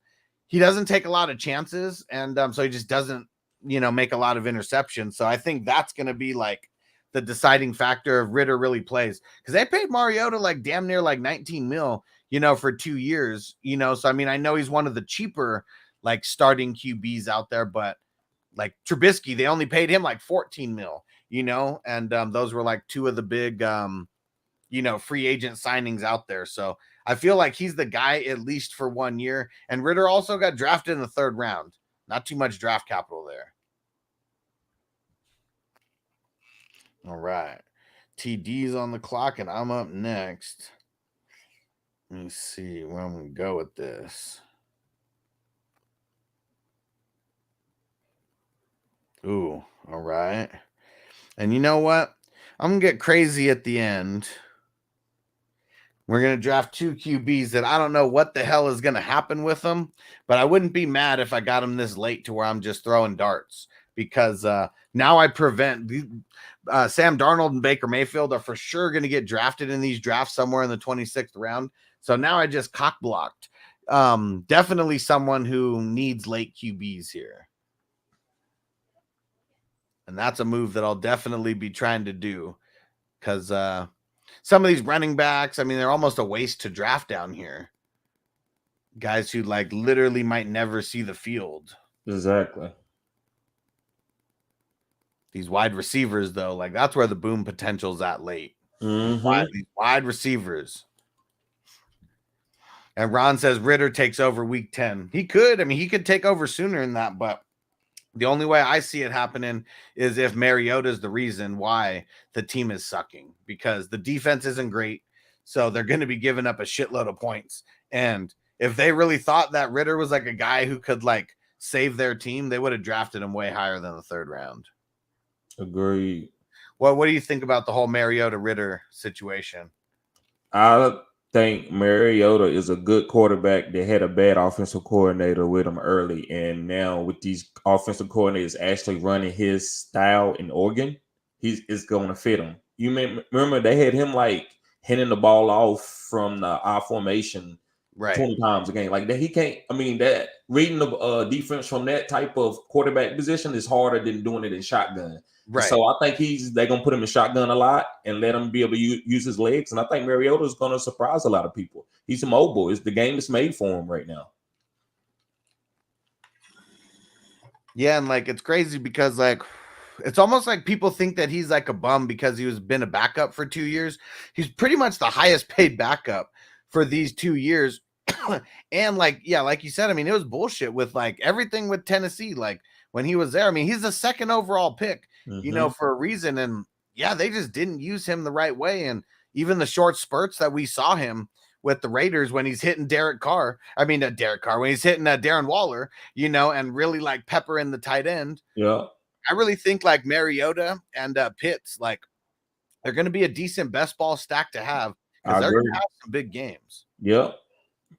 take a lot of chances, and so he just doesn't, make a lot of interceptions. So I think that's going to be like the deciding factor if Ritter really plays, because they paid Mariota like damn near like 19 mil, for 2 years, So I mean, I know he's one of the cheaper like starting QBs out there, but like Trubisky, they only paid him like 14 mil, and those were like 2 of the big, free agent signings out there. So I feel like he's the guy at least for 1 year. And Ritter also got drafted in the 3rd round. Not too much draft capital there. All right. TD's on the clock, and I'm up next. Let me see where I'm going to go with this. Ooh, all right. And you know what? I'm going to get crazy at the end. We're going to draft 2 QBs that I don't know what the hell is going to happen with them, but I wouldn't be mad if I got them this late to where I'm just throwing darts, because now I prevent Sam Darnold and Baker Mayfield are for sure going to get drafted in these drafts somewhere in the 26th round. So now I just cock blocked. Definitely someone who needs late QBs here. And that's a move that I'll definitely be trying to do, because some of these running backs, I mean, they're almost a waste to draft down here. Guys who like literally might never see the field. Exactly. These wide receivers, though, like that's where the boom potential's at late. Mm-hmm. Wide receivers. And Ron says Ritter takes over week 10. He could. I mean, he could take over sooner than that, but the only way I see it happening is if Mariota is the reason why the team is sucking, because the defense isn't great. So they're going to be giving up a shitload of points. And if they really thought that Ritter was like a guy who could like save their team, they would have drafted him way higher than the 3rd round. Agreed. Well, what do you think about the whole Mariota Ritter situation? I think Mariota is a good quarterback that had a bad offensive coordinator with him early, and now with these offensive coordinators actually running his style in Oregon, it's going to fit him. You may remember they had him like hitting the ball off from the I formation 20 times a game. Like that, he can't. I mean, that reading the defense from that type of quarterback position is harder than doing it in shotgun. Right. So I think they're gonna put him in shotgun a lot and let him be able to use his legs. And I think Mariota is gonna surprise a lot of people. He's mobile. The game is made for him right now. Yeah, and like it's crazy because like it's almost like people think that he's like a bum because he was been a backup for 2 years. He's pretty much the highest paid backup for these 2 years. And like, yeah, like you said, I mean, it was bullshit with like everything with Tennessee. Like when he was there, I mean, he's the second overall pick, you know, for a reason. And yeah, they just didn't use him the right way. And even the short spurts that we saw him with the Raiders when he's hitting Derek Carr, when he's hitting Darren Waller, you know, and really like peppering the tight end. Yeah. I really think like Mariota and Pitts, like they're going to be a decent best ball stack to have because they're going to have some big games. Yep.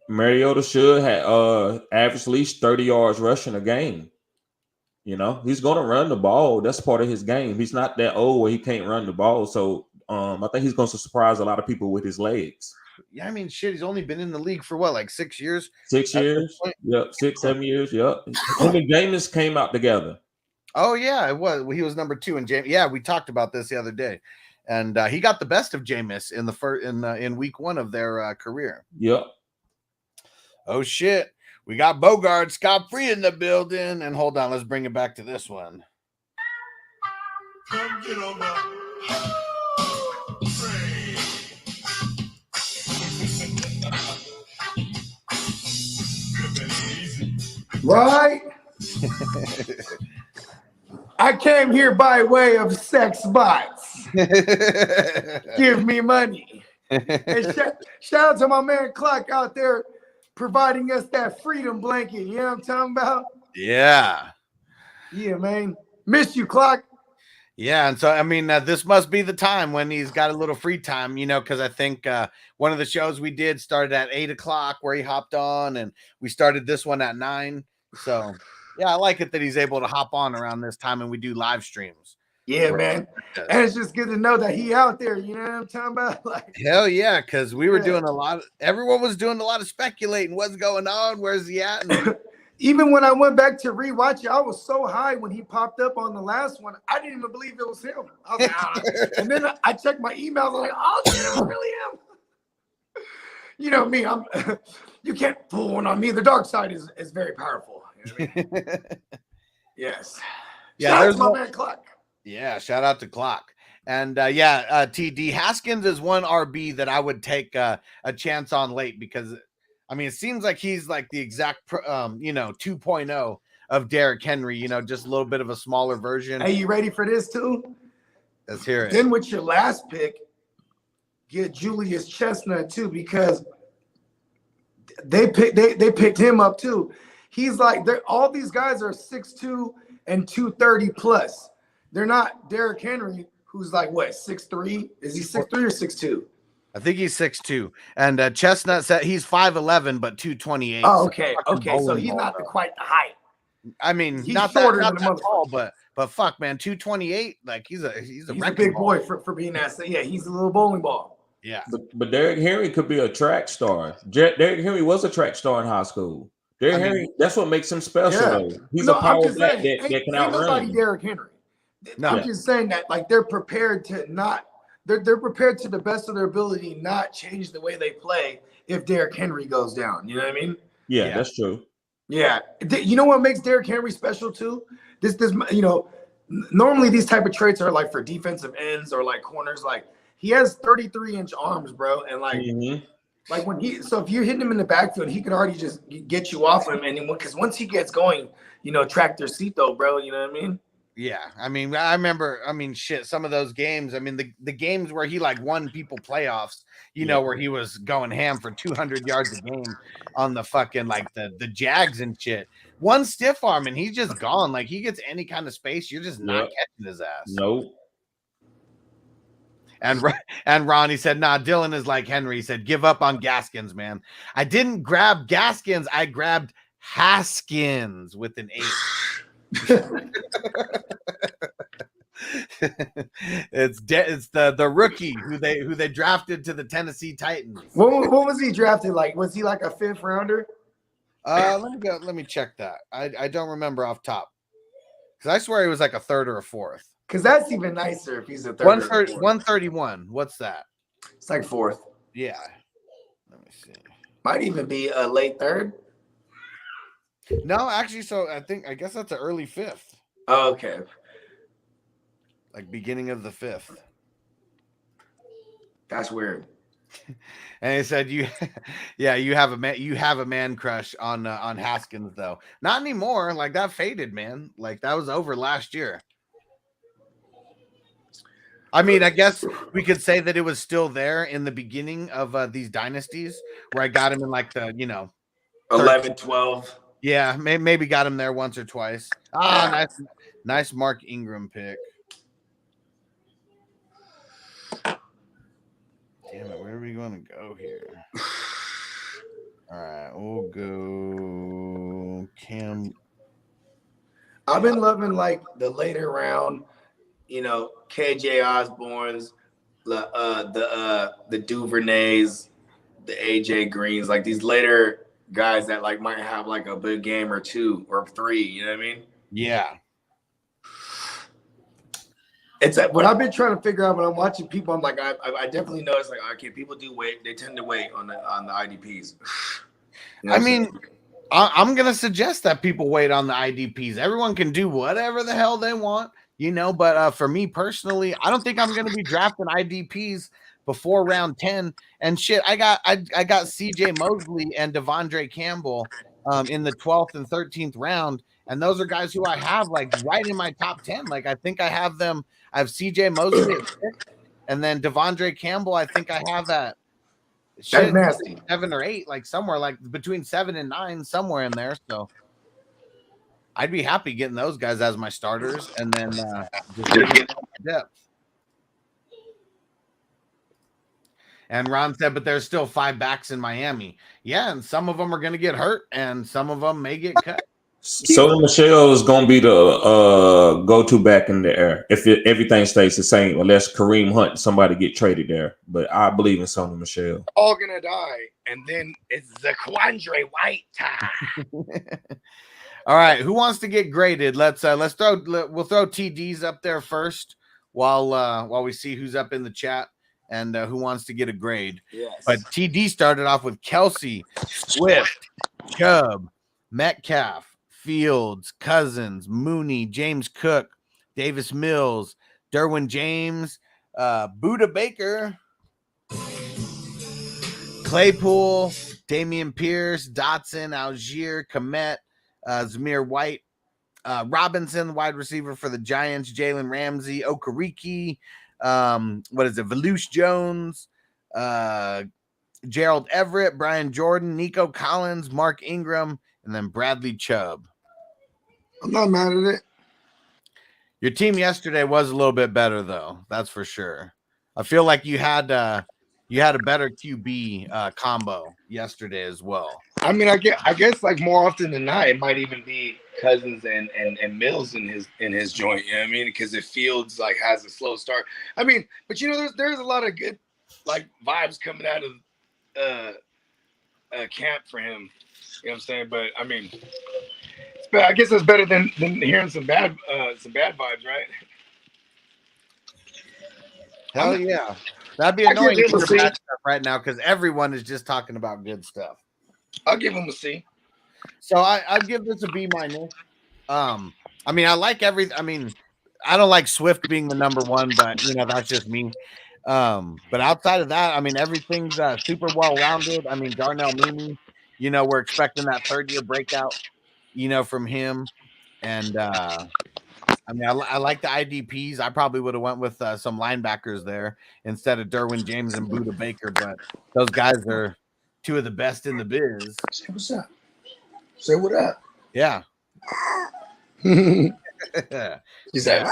Mariota should have average at least 30 yards rushing a game. You know, he's going to run the ball. That's part of his game. He's not that old where he can't run the ball. So I think he's going to surprise a lot of people with his legs. Yeah, I mean, shit, he's only been in the league for what, like 6 years? 6 years? Yep, 6, 7 years. Yep. Him and Jameis came out together. Oh, yeah, it was. He was number 2 in Jameis. Yeah, we talked about this the other day. And he got the best of Jameis in the first in week 1 of their career. Yep. Oh, shit. We got Bogart Scott Free in the building. And hold on, let's bring it back to this one. Come get on my Right? I came here by way of sex bots. Give me money. And shout out to my man Clark out there providing us that freedom blanket. You know what I'm talking about? Yeah. Yeah, man. Miss you, Clark. Yeah, and so, I mean, this must be the time when he's got a little free time, you know, because I think one of the shows we did started at 8 o'clock where he hopped on, and we started this one at 9. So, yeah, I like it that he's able to hop on around this time and we do live streams. Yeah, man. And it's just good to know that he out there, you know what I'm talking about? Like, hell yeah, because we were doing everyone was doing a lot of speculating. What's going on? Where's he at? And even when I went back to rewatch it, I was so high when he popped up on the last one. I didn't even believe it was him. I was like, and then I checked my emails. I'm like, oh, shit, it really him. You know me, you can't pull one on me. The dark side is very powerful. You know what I mean? Yes. Yeah, shout out there's to my man Clark. Yeah, shout out to Clock. And TD Haskins is one RB that I would take a chance on late because, I mean, it seems like he's like the exact, 2.0 of Derrick Henry, you know, just a little bit of a smaller version. Hey, you ready for this too? Let's hear it. Then with your last pick, get Julius Chestnut too, because they picked him up too. He's like, all these guys are 6'2" and 230 plus. They're not Derrick Henry, who's like what, 6'3"? Is he 6'3" or 6'2"? I think he's 6'2", and Chestnut said he's 5'11", but 228. Oh, okay, so he's not quite the height. I mean, he's not shorter that than tall, but fuck, man, 228. Like he's a big boy for being that. Yeah, he's a little bowling ball. Yeah, but Derrick Henry could be a track star. Derrick Henry was a track star in high school. Derrick Henry, that's what makes him special. Though. He's a power back that can outrun. Derrick Henry. No. I'm just saying that, like, they're prepared to not. They're prepared to the best of their ability not change the way they play if Derrick Henry goes down. You know what I mean? Yeah, that's true. Yeah. You know what makes Derrick Henry special too? This normally these type of traits are like for defensive ends or like corners. Like he has 33-inch arms, bro, and like. Like when if you're hitting him in the backfield, he could already just get you off him, and because once he gets going, tractorcito, bro. You know what I mean? Yeah, I mean, I remember. I mean, shit. Some of those games. I mean, the games where he like won people playoffs. You know, where he was going ham for 200 yards a game on the fucking like the Jags and shit. One stiff arm and he's just gone. Like he gets any kind of space, you're just not catching his ass. Nope. And Ron, he said, nah, Dylan is like Henry. He said, give up on Gaskins, man. I didn't grab Gaskins. I grabbed Haskins with an H. It's the rookie who they drafted to the Tennessee Titans. What was he drafted like? Was he like a 5th rounder? Let me check that. I don't remember off top. Because I swear he was like a 3rd or a 4th. Because that's even nicer if he's a 3rd. 131. What's that? It's like 4th. Yeah. Let me see. Might even be a late 3rd. No, actually, so I guess that's an early 5th. Oh, okay. like beginning of the 5th. That's weird. And he said, "You, yeah, you have a man crush on Haskins though. Not anymore. Like that faded, man. Like that was over last year. I mean, I guess we could say that it was still there in the beginning of these dynasties where I got him in like the 11, 12. Yeah, maybe got him there once or twice. Nice Mark Ingram pick. Damn it, where are we going to go here? All right, we'll go Cam. I've been loving like the later round, KJ Osborne's, the Duvernays, the AJ Greens, like these later guys that like might have like a big game or 2 or 3. You know what I mean? Yeah. It's what I've been trying to figure out when I'm watching people. I'm like, I definitely notice like, okay, people do wait. They tend to wait on the IDPs. I mean, I'm gonna suggest that people wait on the IDPs. Everyone can do whatever the hell they want, But for me personally, I don't think I'm gonna be drafting IDPs before round 10. And shit, I got CJ Mosley and Devondre Campbell in the 12th and 13th round. And those are guys who I have like right in my top 10. Like I think I have them. I have CJ Mosley at 6, and then Devondre Campbell. I think I have that. That's nasty. 7 or 8, like somewhere like between 7 and 9, somewhere in there. So I'd be happy getting those guys as my starters, and then just get depth. And Ron said, but there's still 5 backs in Miami. Yeah, and some of them are going to get hurt, and some of them may get cut. So Michelle is going to be the go-to back in the air if everything stays the same, unless Kareem Hunt, somebody get traded there. But I believe in Sony Michelle. All gonna die, and then it's the Quandre White time. All right, who wants to get graded? We'll throw TDs up there first while we see who's up in the chat and who wants to get a grade. Yes. But TD started off with Kelsey, Swift, Chubb, Metcalf, Fields, Cousins, Mooney, James Cook, Davis Mills, Derwin James, Buda Baker, Claypool, Damian Pierce, Dotson, Algier, Komet, Zamir White, Robinson, wide receiver for the Giants, Jalen Ramsey, Okereke, Voluce Jones, Gerald Everett, Brian Jordan, Nico Collins, Mark Ingram, and then Bradley Chubb. I'm not mad at it. Your team yesterday was a little bit better, though. That's for sure. I feel like you had a better QB combo yesterday as well. I mean, I guess like more often than not, it might even be Cousins and Mills in his joint. You know what I mean? Because if Fields like has a slow start, I mean, but there's a lot of good like vibes coming out of camp for him. You know what I'm saying? But I mean, I guess it's better than hearing some bad vibes, right? Hell yeah. That'd be annoying to hear bad stuff right now because everyone is just talking about good stuff. I'll give him a C. So I'll give this a B minus. I mean, I like everything. I mean, I don't like Swift being the number 1, but that's just me. But outside of that, I mean, everything's super well rounded. I mean, Darnell Mooney, we're expecting that 3rd-year breakout, from him. And I mean, I like the IDPs. I probably would have went with some linebackers there instead of Derwin James and Buda Baker, but those guys are 2 of the best in the biz. Say what's up. Say what up. Yeah. He said,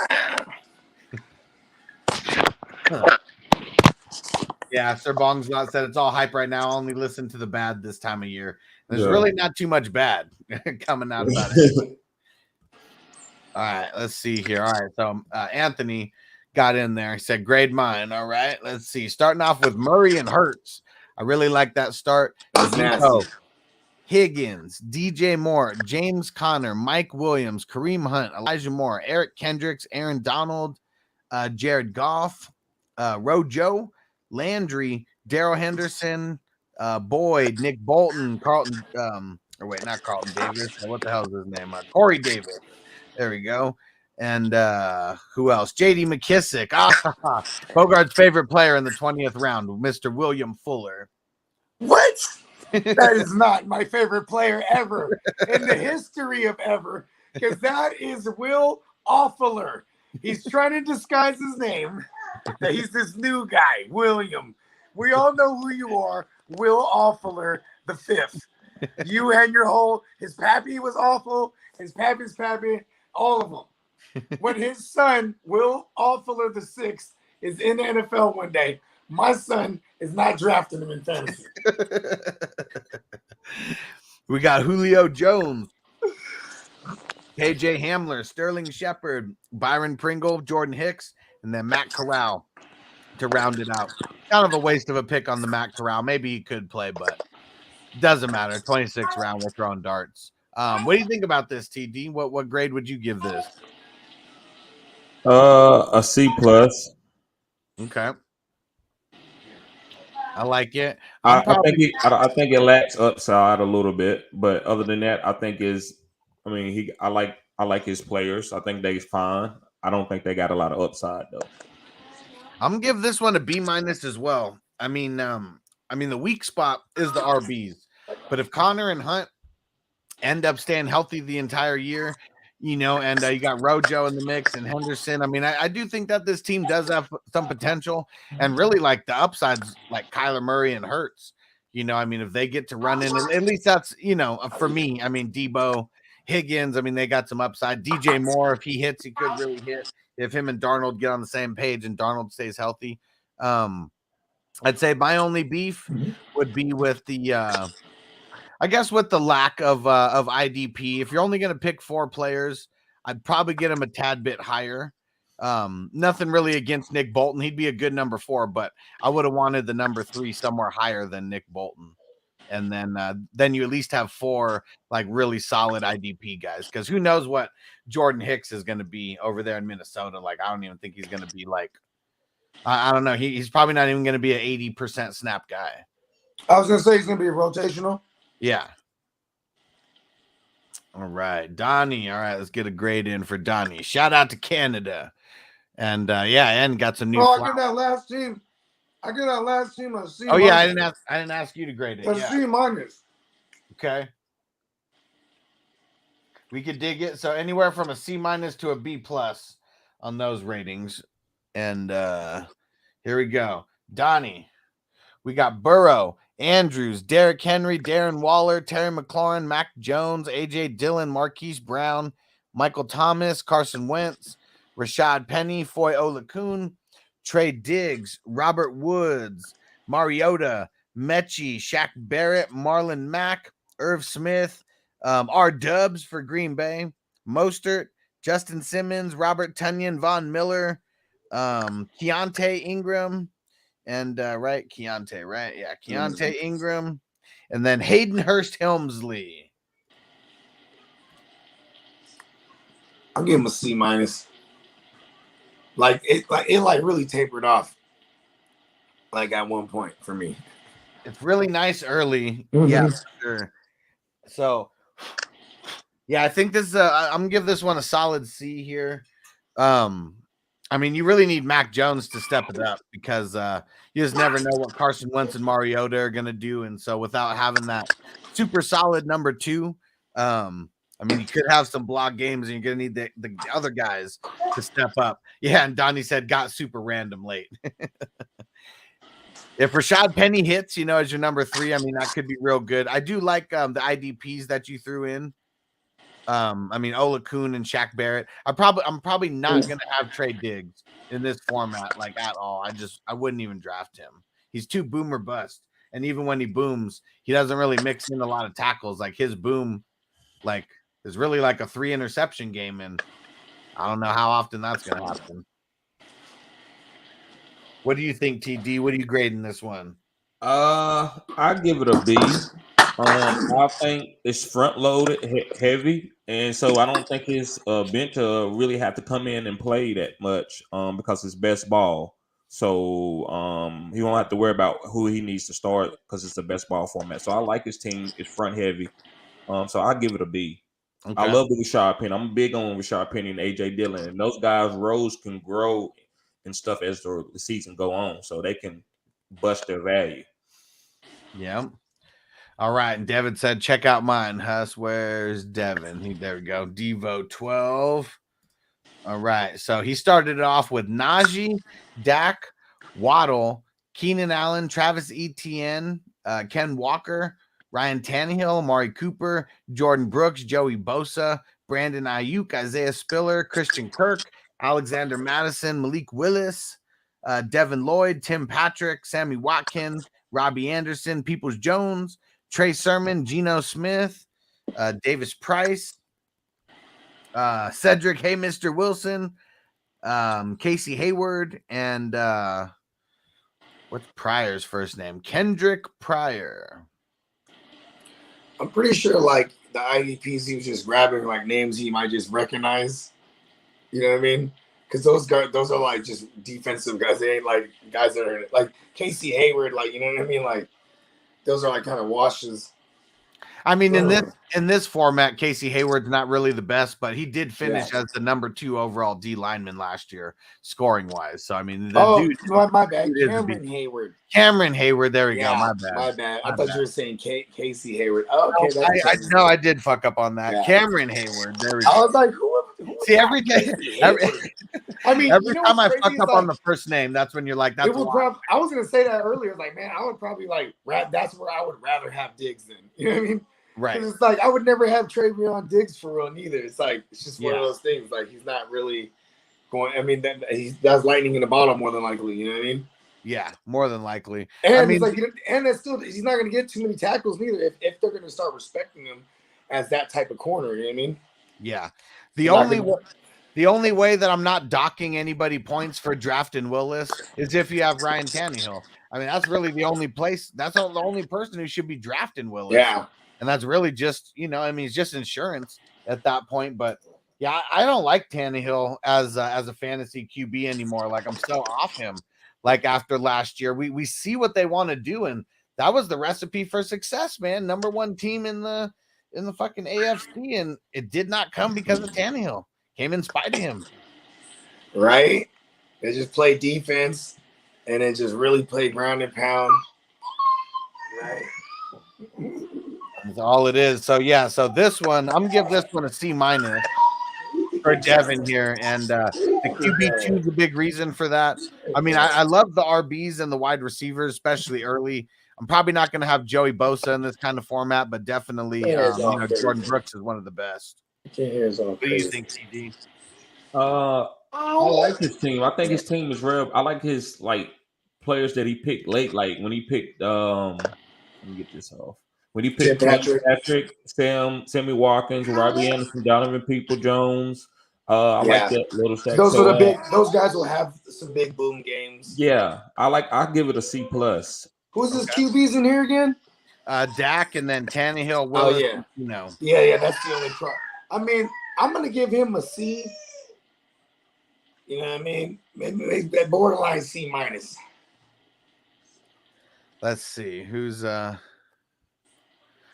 yeah, Sir Bong's not said it's all hype right now. Only listen to the bad this time of year. There's really not too much bad coming out about it. All right, let's see here. All right, so Anthony got in there. He said, grade mine. All right, let's see. Starting off with Murray and Hurts. I really like that start. Higgins, DJ Moore, James Conner, Mike Williams, Kareem Hunt, Elijah Moore, Eric Kendricks, Aaron Donald, Jared Goff, Rojo, Landry, Darrell Henderson, Boyd, Nick Bolton, Carlton, not Carlton Davis. What the hell is his name? Corey Davis. There we go. And who else? JD McKissick. Bogart's favorite player in the 20th round, Mr. William Fuller. What? That is not my favorite player ever in the history of ever, because that is Will Offuller. He's trying to disguise his name. He's this new guy, William. We all know who you are, Will Offuller the fifth. You and your whole, his pappy was awful, his pappy's pappy, all of them. When his son, Will Offuller the sixth, is in the NFL one day, my son is not drafting him in fantasy. We got Julio Jones, KJ Hamler, Sterling Shepard, Byron Pringle, Jordan Hicks, and then Matt Corral to round it out. Kind of a waste of a pick on the Matt Corral. Maybe he could play, but doesn't matter. 26th round, we're throwing darts. What do you think about this, TD? What grade would you give this? A C plus. Okay. I like it. I think it lacks upside a little bit, but other than that, I think I like his players. I think they're fine. I don't think they got a lot of upside though. I'm gonna give this one a B- as well. I mean, the weak spot is the RBs, but if Connor and Hunt end up staying healthy the entire year, and you got Rojo in the mix and Henderson. I mean, I do think that this team does have some potential, and really like the upsides, like Kyler Murray and Hurts. If they get to run in, at least that's for me. I mean, Debo, Higgins. I mean, they got some upside. DJ Moore, if he hits, he could really hit. If him and Darnold get on the same page and Darnold stays healthy, I'd say my only beef would be with the. I guess with the lack of IDP, if you're only going to pick 4 players, I'd probably get him a tad bit higher. Nothing really against Nick Bolton. He'd be a good number 4, but I would have wanted the number 3 somewhere higher than Nick Bolton. And then you at least have 4 like really solid IDP guys, because who knows what Jordan Hicks is going to be over there in Minnesota. Like, I don't even think he's going to be like, I don't know. He's probably not even going to be an 80% snap guy. I was going to say he's going to be rotational. Yeah. All right, Donnie. All right, let's get a grade in for Donnie. Shout out to Canada. And and got some new. I get that last team. A C. Oh yeah, I didn't ask you to grade it. A C minus. Okay. We could dig it. So anywhere from a C minus to a B plus on those ratings. And here we go. Donnie. We got Burrow, Andrews, Derrick Henry, Darren Waller, Terry McLaurin, Mac Jones, AJ Dillon, Marquise Brown, Michael Thomas, Carson Wentz, Rashad Penny, Foy Olakun, Trey Diggs, Robert Woods, Mariota, Mechie, Shaq Barrett, Marlon Mack, Irv Smith, R. Dubs for Green Bay, Mostert, Justin Simmons, Robert Tonyan, Von Miller, Keontae Ingram, and Keontae, right? Yeah, Keontae Ingram, and then Hayden Hurst Helmsley. I'll give him a C minus. Like it really tapered off. Like at one point for me. It's really nice early. Mm-hmm. Yeah, sure. So yeah, I think this is I'm gonna give this one a solid C here. I mean, you really need Mac Jones to step it up, because you just never know what Carson Wentz and Mariota are going to do. And so without having that super solid number 2, I mean, you could have some block games and you're going to need the other guys to step up. Yeah, and Donnie said got super random late. If Rashad Penny hits, as your number 3, I mean, that could be real good. I do like the IDPs that you threw in. I mean, Olakun and Shaq Barrett. I'm probably not going to have Trey Diggs in this format, like at all. I wouldn't even draft him. He's too boom or bust. And even when he booms, he doesn't really mix in a lot of tackles. Like his boom, like is really like a 3 interception game. And I don't know how often that's going to happen. What do you think, TD? What are you grading this one? I give it a B. I think it's front loaded heavy, and so I don't think his bench really have to come in and play that much because it's best ball. So he won't have to worry about who he needs to start because it's the best ball format. So I like his team. It's front heavy. So I give it a B. I Okay. love the Rashad Penny. I'm big on Rashad Penny and AJ Dillon, and those guys' roles can grow and stuff as the season go on, so they can bust their value. Yeah. All right. And Devin said, check out mine. Huss, where's Devin? There we go. Devo 12. All right. So he started it off with Najee, Dak, Waddle, Keenan Allen, Travis Etienne, Ken Walker, Ryan Tannehill, Amari Cooper, Jordan Brooks, Joey Bosa, Brandon Ayuk, Isaiah Spiller, Christian Kirk, Alexander Madison, Malik Willis, Devin Lloyd, Tim Patrick, Sammy Watkins, Robbie Anderson, Peoples Jones, Trey Sermon, Geno Smith, Davis Price, Cedric, hey, Mr. Wilson, Casey Hayward, and what's Pryor's first name? Kendrick Pryor. I'm pretty sure like the IDPs, he was just grabbing like names he might just recognize. You know what I mean? Because those are like just defensive guys. They ain't like guys that are like Casey Hayward, like, you know what I mean? Like those are like kind of washes. I mean, in this format, Casey Hayward's not really the best, but he did finish as the number 2 overall D lineman last year, scoring wise. So I mean, dude, my bad. Cameron Hayward. Cameron Hayward. There we go. My bad. I thought you were saying Casey Hayward. Okay, I did fuck up on that. Yeah. Cameron Hayward. There we go. I was like, who see, every day. I mean, every time I fuck up on the first name, that's when you're like, that's. I was gonna say that earlier. Like, man, I would probably like that's where I would rather have Diggs than. You know what I mean? Right. It's like I would never have Travion Diggs for real neither. It's like it's just one of those things. Like he's not really going. I mean, that's lightning in the bottle more than likely. You know what I mean? Yeah, more than likely. And I mean, it's like, and that's still he's not going to get too many tackles neither if they're going to start respecting him as that type of corner. You know what I mean? Yeah. The only way that I'm not docking anybody points for drafting Willis is if you have Ryan Tannehill. I mean, that's really the only place. That's the only person who should be drafting Willis. Yeah. And that's really just, I mean, it's just insurance at that point. But yeah, I don't like Tannehill as a fantasy QB anymore. Like I'm so off him. Like after last year, we see what they want to do, and that was the recipe for success, man. Number 1 team in the fucking AFC, and it did not come because of Tannehill. Came in spite of him. Right? They just play defense, and it just really played ground and pound. Right. That's all it is. So yeah, so this one, I'm gonna give this one a C- for Devin here, and the QB2 is a big reason for that. I mean, I love the RBs and the wide receivers, especially early. I'm probably not going to have Joey Bosa in this kind of format, but definitely, Jordan Brooks is one of the best. What do you think, CD? I like his team. I think his team is real. I like his players that he picked late. Like when he picked, let me get this off. When he picked Patrick, Sammy Watkins, Robbie Anderson, Donovan People-Jones. I like that little section. Those are the big. Those guys will have some big boom games. Yeah, I'll give it a C+. Who's his QBs in here again? Dak and then Tannehill. Willis, Yeah, that's the only problem. I mean, I'm gonna give him a C. You know what I mean? Maybe that borderline C-. Let's see who's wait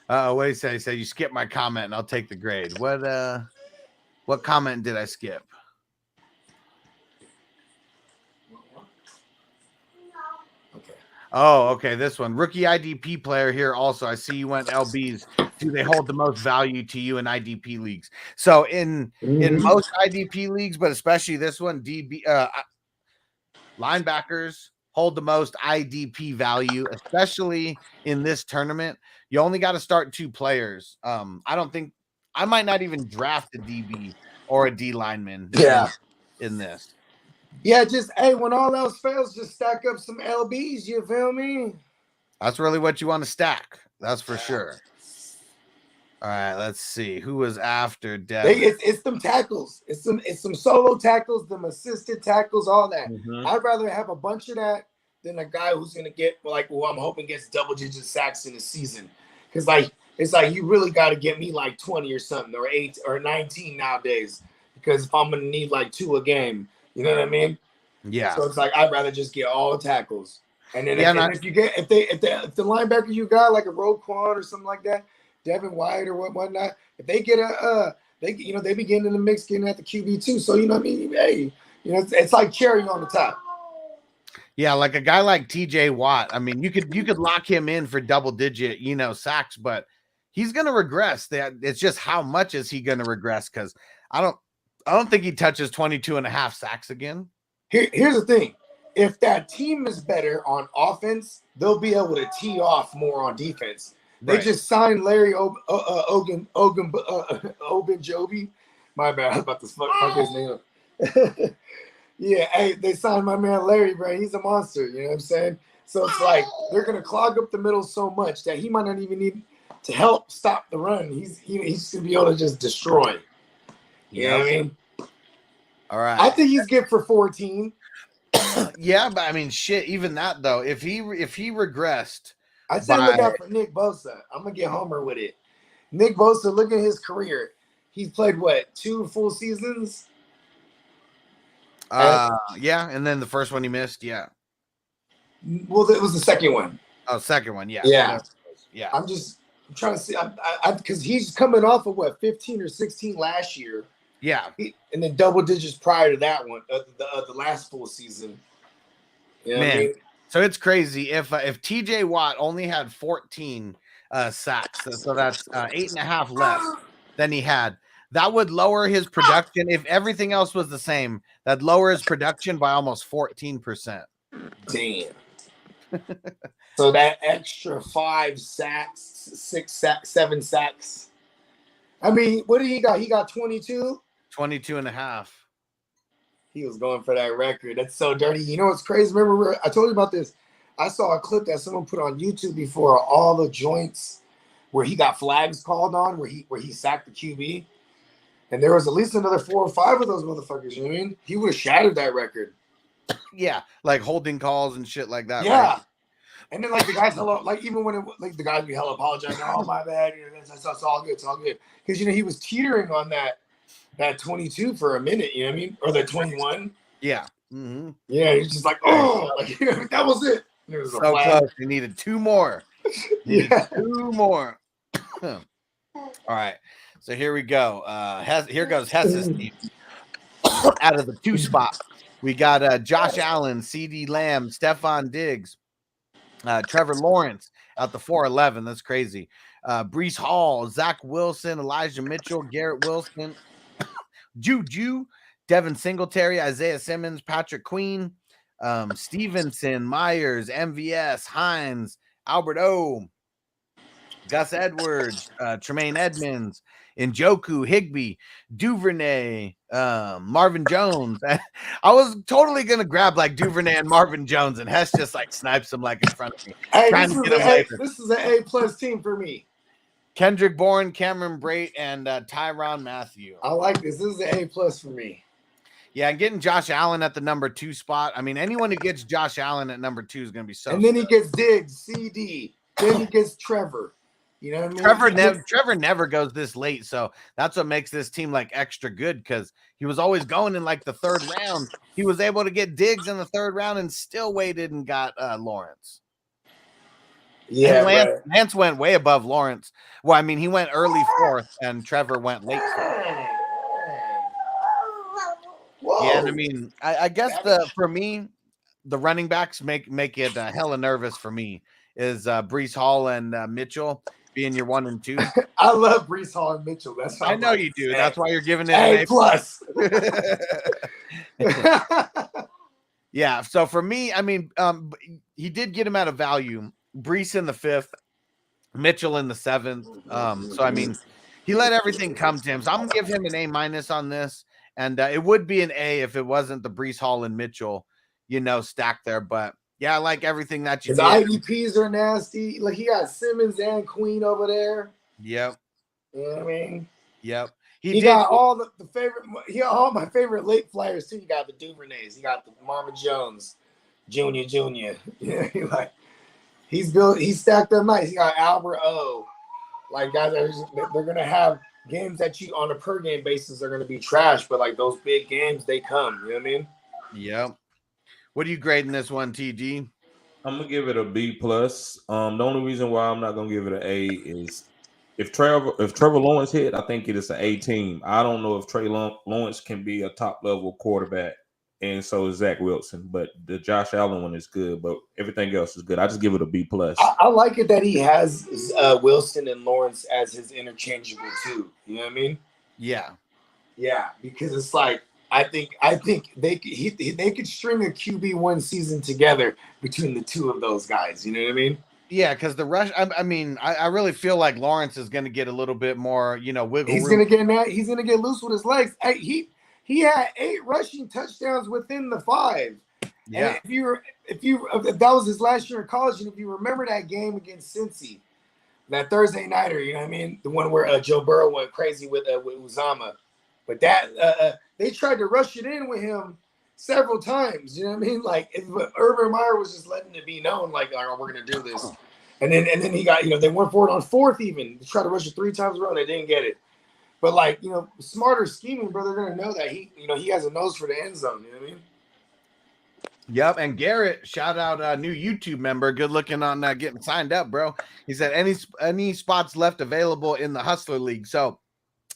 a second. He said you skipped my comment and I'll take the grade. What comment did I skip? Okay. Oh, okay. This one. Rookie IDP player here also. I see you went LBs. Do they hold the most value to you in IDP leagues? So in most IDP leagues, but especially this one, linebackers hold the most IDP value, especially in this tournament. You only got to start 2 players. I might not even draft a DB or a D lineman in this. Yeah, when all else fails, just stack up some LBs, you feel me? That's really what you want to stack. That's for sure. All right, let's see. Who was after Devin? It's some tackles. It's some solo tackles, them assisted tackles, all that. Mm-hmm. I'd rather have a bunch of that than a guy who's going to get, I'm hoping gets double-digit sacks in a season. Because, it's like you really got to get me 20 or something, or 8 or 19 nowadays. Because if I'm going to need 2 a game, you know what I mean? Yeah. So it's I'd rather just get all the tackles. And then if the linebacker you got, like a Roquan or something like that, Devin White or whatnot, if they get they be getting in the mix, getting at the QB too. So what I mean, hey, it's like cherry on the top. Yeah, like a guy like TJ Watt. I mean, you could lock him in for double digit, sacks, but he's going to regress. That it's just how much is he going to regress? Because I don't think he touches 22.5 sacks again. Here's the thing: if that team is better on offense, they'll be able to tee off more on defense. They just signed Larry Ogunjobi. My bad, I was about to fuck his name up. Yeah, hey, they signed my man Larry, bro. He's a monster. You know what I'm saying? So it's like they're gonna clog up the middle so much that he might not even need to help stop the run. He's gonna be able to just destroy. You know what I mean? All right. I think he's good for 14. Yeah, but I mean, shit. Even that though, if he regressed, I'd say look out for Nick Bosa. I'm gonna get Homer with it. Nick Bosa, look at his career. He's played what, 2 full seasons? Yeah, and then the first one he missed, yeah. Well, it was the second one. Oh, second one, yeah. Yeah. Yeah. I'm trying to see, because he's coming off of what, 15 or 16 last year. Yeah. And then double digits prior to that one, the last full season. You know what I mean? So it's crazy. If TJ Watt only had 14 sacks, so that's 8.5 less than he had, that would lower his production. If everything else was the same, that'd lower his production by almost 14%. Damn. So that extra 5 sacks, 6 sacks, 7 sacks. I mean, what did he got? He got 22? 22.5. He was going for that record. That's so dirty. You know what's crazy? Remember, I told you about this. I saw a clip that someone put on YouTube before, all the joints where he got flags called on, where he sacked the QB. And there was at least another 4 or 5 of those motherfuckers. You know what I mean? He would have shattered that record. Yeah, like holding calls and shit like that. Yeah. Right? And then like the guys even when the guys be hella apologizing, oh my bad, that's all good, it's all good. Because he was teetering on that 22 for a minute, you know what I mean? Or the 21. Yeah. Mm-hmm. Yeah, he's just like, oh, that was it. It was so close. He needed 2 more. Yeah. 2 more. All right. So here we go. Here goes Hess's team. Out of the 2 spot, we got Josh Allen, CeeDee Lamb, Stephon Diggs, Trevor Lawrence out the 4-11. That's crazy. Breece Hall, Zach Wilson, Elijah Mitchell, Garrett Wilson, Juju, Devin Singletary, Isaiah Simmons, Patrick Queen, Stevenson, Myers, MVS, Hines, Albert O, Gus Edwards, Tremaine Edmonds, Njoku, Higbee, Duvernay, Marvin Jones. I was totally gonna grab like Duvernay and Marvin Jones, and Hess just like snipes him like in front of me. Hey, this is an A+ team for me. Kendrick Bourne, Cameron Brate, and Tyrann Mathieu. I like this. This is an A+ for me. Yeah, and getting Josh Allen at the number 2 spot. I mean, anyone who gets Josh Allen at number 2 is going to be so. And then he gets Diggs, CD. Then he gets Trevor. You know what I mean? Trevor never goes this late, so that's what makes this team like extra good, because he was always going in like the 3rd round. He was able to get Diggs in the 3rd round and still waited and got Lawrence. Yeah, Lance went way above Lawrence. Well, I mean, he went early 4th, and Trevor went late 4th. Whoa. Yeah, and I mean, I guess for me, the running backs make it hella nervous for me is Breece Hall and Mitchell being your 1 and 2. I love Breece Hall and Mitchell. That's I know you do. That's why you're giving it A+. Yeah. So for me, I mean, he did get him at a value. Breece in the 5th, Mitchell in the 7th. So I mean, he let everything come to him. So I'm gonna give him an A- on this, and it would be an A if it wasn't the Breece Hall and Mitchell, stacked there. But yeah, I like everything that you His did. IDPs are nasty. Like he got Simmons and Queen over there. Yep. You know what I mean? Yep. He got all the favorite. He got all my favorite late flyers too. You got the Duvernays. You got the Marvin Jones, Junior. Yeah, he's stacked them nice. He got Albert O. Like guys, they're gonna have games that you on a per game basis are gonna be trash, but like those big games, they come. You know what I mean? Yep. What are you grading this one, TG? I'm gonna give it a B+. The only reason why I'm not gonna give it an A is if Trevor Lawrence hit, I think it is an A team. I don't know if Trey Lawrence can be a top level quarterback, and so is Zach Wilson. But the Josh Allen one is good, but everything else is good. I just give it a B plus. I like it that he has Wilson and Lawrence as his interchangeable too. You know what I mean? Yeah. Yeah, because it's like I think they could string a QB1 season together between the two of those guys. You know what I mean? Yeah, because the rush. I really feel like Lawrence is going to get a little bit more, wiggle He's room. He's gonna get loose with his legs. He had 8 rushing touchdowns within the 5. Yeah. And if that was his last year in college, and if you remember that game against Cincy, that Thursday nighter, you know what I mean, the one where Joe Burrow went crazy with Uzama, but that they tried to rush it in with him several times. You know what I mean? Like if Urban Meyer was just letting it be known, like, all right, we're gonna do this, and then he got, they went for it on 4th even. They tried to rush it 3 times in a row, and they didn't get it. But like, smarter scheming, bro, they're gonna know that he has a nose for the end zone. You know what I mean? Yep, and Garrett, shout out new YouTube member, good looking on getting signed up, bro. He said any spots left available in the Hustler League. So